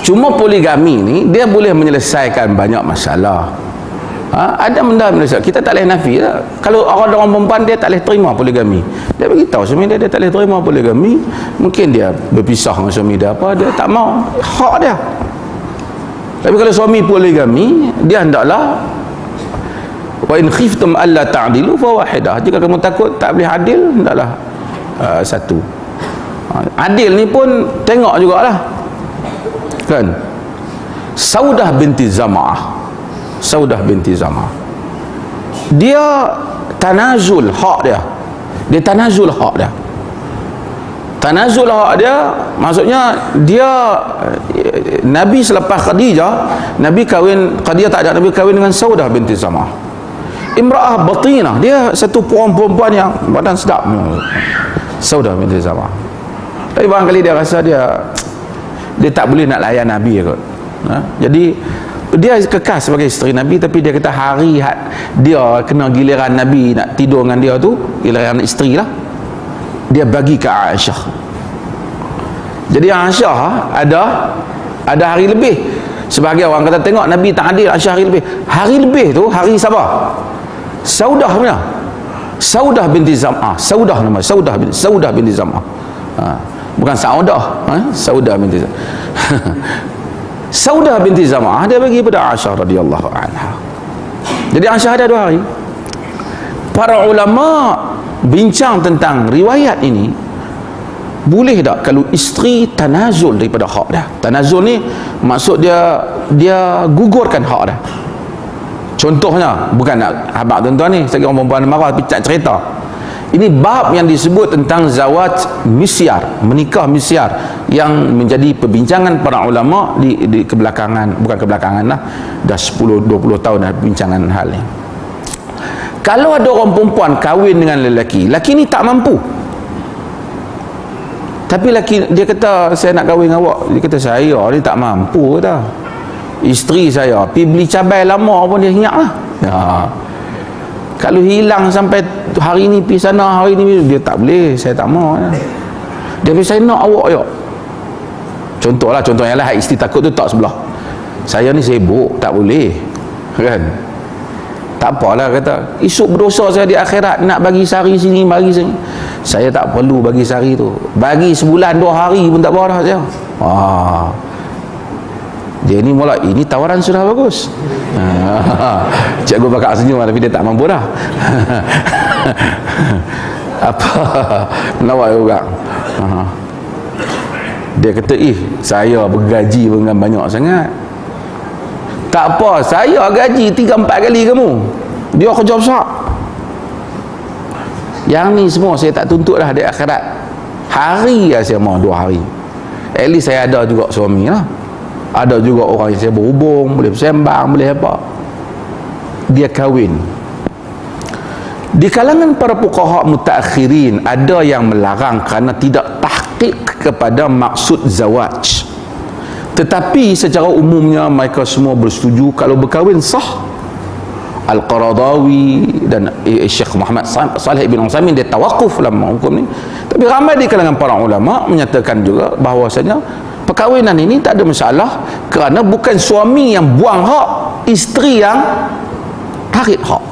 Cuma poligami ni dia boleh menyelesaikan banyak masalah. Ada benda menyelesaikan. Kita tak boleh nafi lah. Kalau orang perempuan dia tak boleh terima poligami, dia beritahu suami dia tak boleh terima poligami. Mungkin dia berpisah dengan suami dia apa, dia tak mau, hak dia. Tapi kalau suami poligami, dia hendaklah wa in khiftum alla ta'dilu fa wahidah. Jika kamu takut tak boleh adil, hendaklah satu. Adil ni pun tengok jugalah kan. Saudah binti Zam'ah, dia tanazul hak dia, tanazul hak dia, maksudnya dia Nabi selepas Khadijah, Nabi tak ada, Nabi kahwin dengan Saudah binti Zam'ah, imra'ah batinah, dia satu perempuan yang badan sedap, Saudah binti Zam'ah. Tapi barangkali dia rasa dia tak boleh nak layan Nabi kot. Jadi dia kekal sebagai isteri Nabi, tapi dia kata hari dia kena giliran Nabi nak tidur dengan dia tu, giliran isteri lah, dia bagi ke Aisyah. Jadi Aisyah ada hari lebih. Sebagai orang kata tengok Nabi tak adil, Aisyah hari lebih tu hari siapa? Saudah punya, Saudah binti Zam'ah, Saudah nama, Saudah binti Zam'ah. Bukan Saudah, Saudah binti Zam'ah. Saudah binti Zam'ah dia bagi pada Aisyah radhiyallahu anha. Jadi Aisyah ada 2 hari. Para ulama bincang tentang riwayat ini, boleh tak kalau isteri tanazul daripada hak dia. Tanazul ni maksud dia gugurkan hak dia. Contohnya, bukan nak habaq tuan-tuan ni, saya kira orang perempuan marah tapi tak cerita. Ini bab yang disebut tentang zawaj misyar, menikah misyar, yang menjadi perbincangan para ulama di kebelakangan, bukan kebelakangan lah, dah 10-20 tahun dah perbincangan hal ni. Kalau ada orang perempuan kahwin dengan lelaki, lelaki ni tak mampu, tapi lelaki dia kata saya nak kahwin dengan awak, dia kata saya ni tak mampu, kata isteri saya pergi beli cabai lama pun dia ingat lah. Kalau hilang sampai hari ni pergi sana, hari ni dia tak boleh, saya tak mau. Dia pergi, saya nak awak ya. Contoh yang lah, isteri takut tu tak sebelah. Saya ni sibuk, tak boleh. Kan? Tak apalah kata, esok berdosa saya di akhirat, nak bagi sehari sini, bagi sini. Saya tak perlu bagi sehari tu. Bagi sebulan 2 hari pun tak apa dah saya. Dia ni mula, ini tawaran sudah bagus. Cikgu bakal senyum tapi dia tak mampu dah. Apa melawat juga. Dia kata, saya bergaji dengan banyak sangat. Tak apa, saya gaji 3-4 kali kamu. Dia kerja besar. Yang ni semua saya tak tuntut dah di akhirat. Hari lah saya mau 2 hari. At least saya ada juga suami lah. Ada juga orang yang saya berhubung, boleh bersembang, boleh apa. Dia kahwin. Di kalangan para fuqaha mutaakhirin ada yang melarang kerana tidak tahqiq kepada maksud zawaj. Tetapi secara umumnya mereka semua bersetuju kalau berkahwin sah. Al-Qaradawi dan Syekh Muhammad Salih bin Utsaimin dia tawakuf dalam hukum ni. Tapi ramai di kalangan para ulama menyatakan juga bahawasanya perkahwinan ini tak ada masalah kerana bukan suami yang buang hak, isteri yang tarik hak.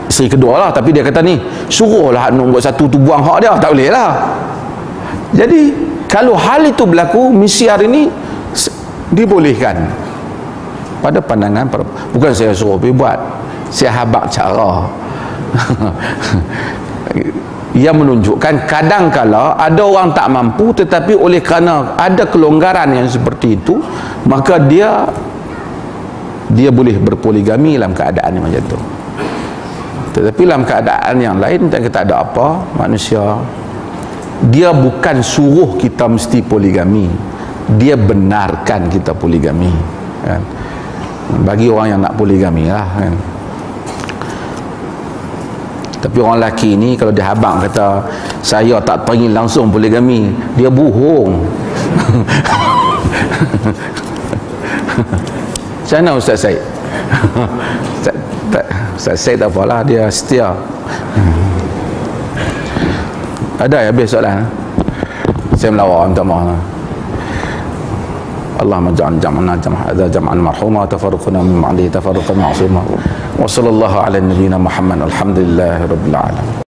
Isteri kedua lah, tapi dia kata ni suruhlah nombor satu tu buang hak dia, tak boleh lah. Jadi kalau hal itu berlaku, misiar ini dibolehkan pada pandangan bukan saya suruh pergi buat, saya habaq cara. Ia menunjukkan kadang-kala ada orang tak mampu, tetapi oleh kerana ada kelonggaran yang seperti itu, maka dia boleh berpoligami dalam keadaan yang macam tu. Tetapi dalam keadaan yang lain kita tak ada apa, manusia dia bukan suruh kita mesti poligami, dia benarkan kita poligami, kan? Bagi orang yang nak poligami lah, kan? Tapi orang lelaki ni kalau dia habang kata saya tak panggil langsung poligami, dia bohong. Macam mana Ustaz Syed? Ustaz Syed tak apalah, dia setia. Ada ya habis soalan? Saya melawak, minta maaf. اللهم اجعل جمعنا هذا جمعا مرحوما تفرقنا من بعده تفرقا معصوما وصلى الله على نبينا محمد الحمد لله رب العالمين.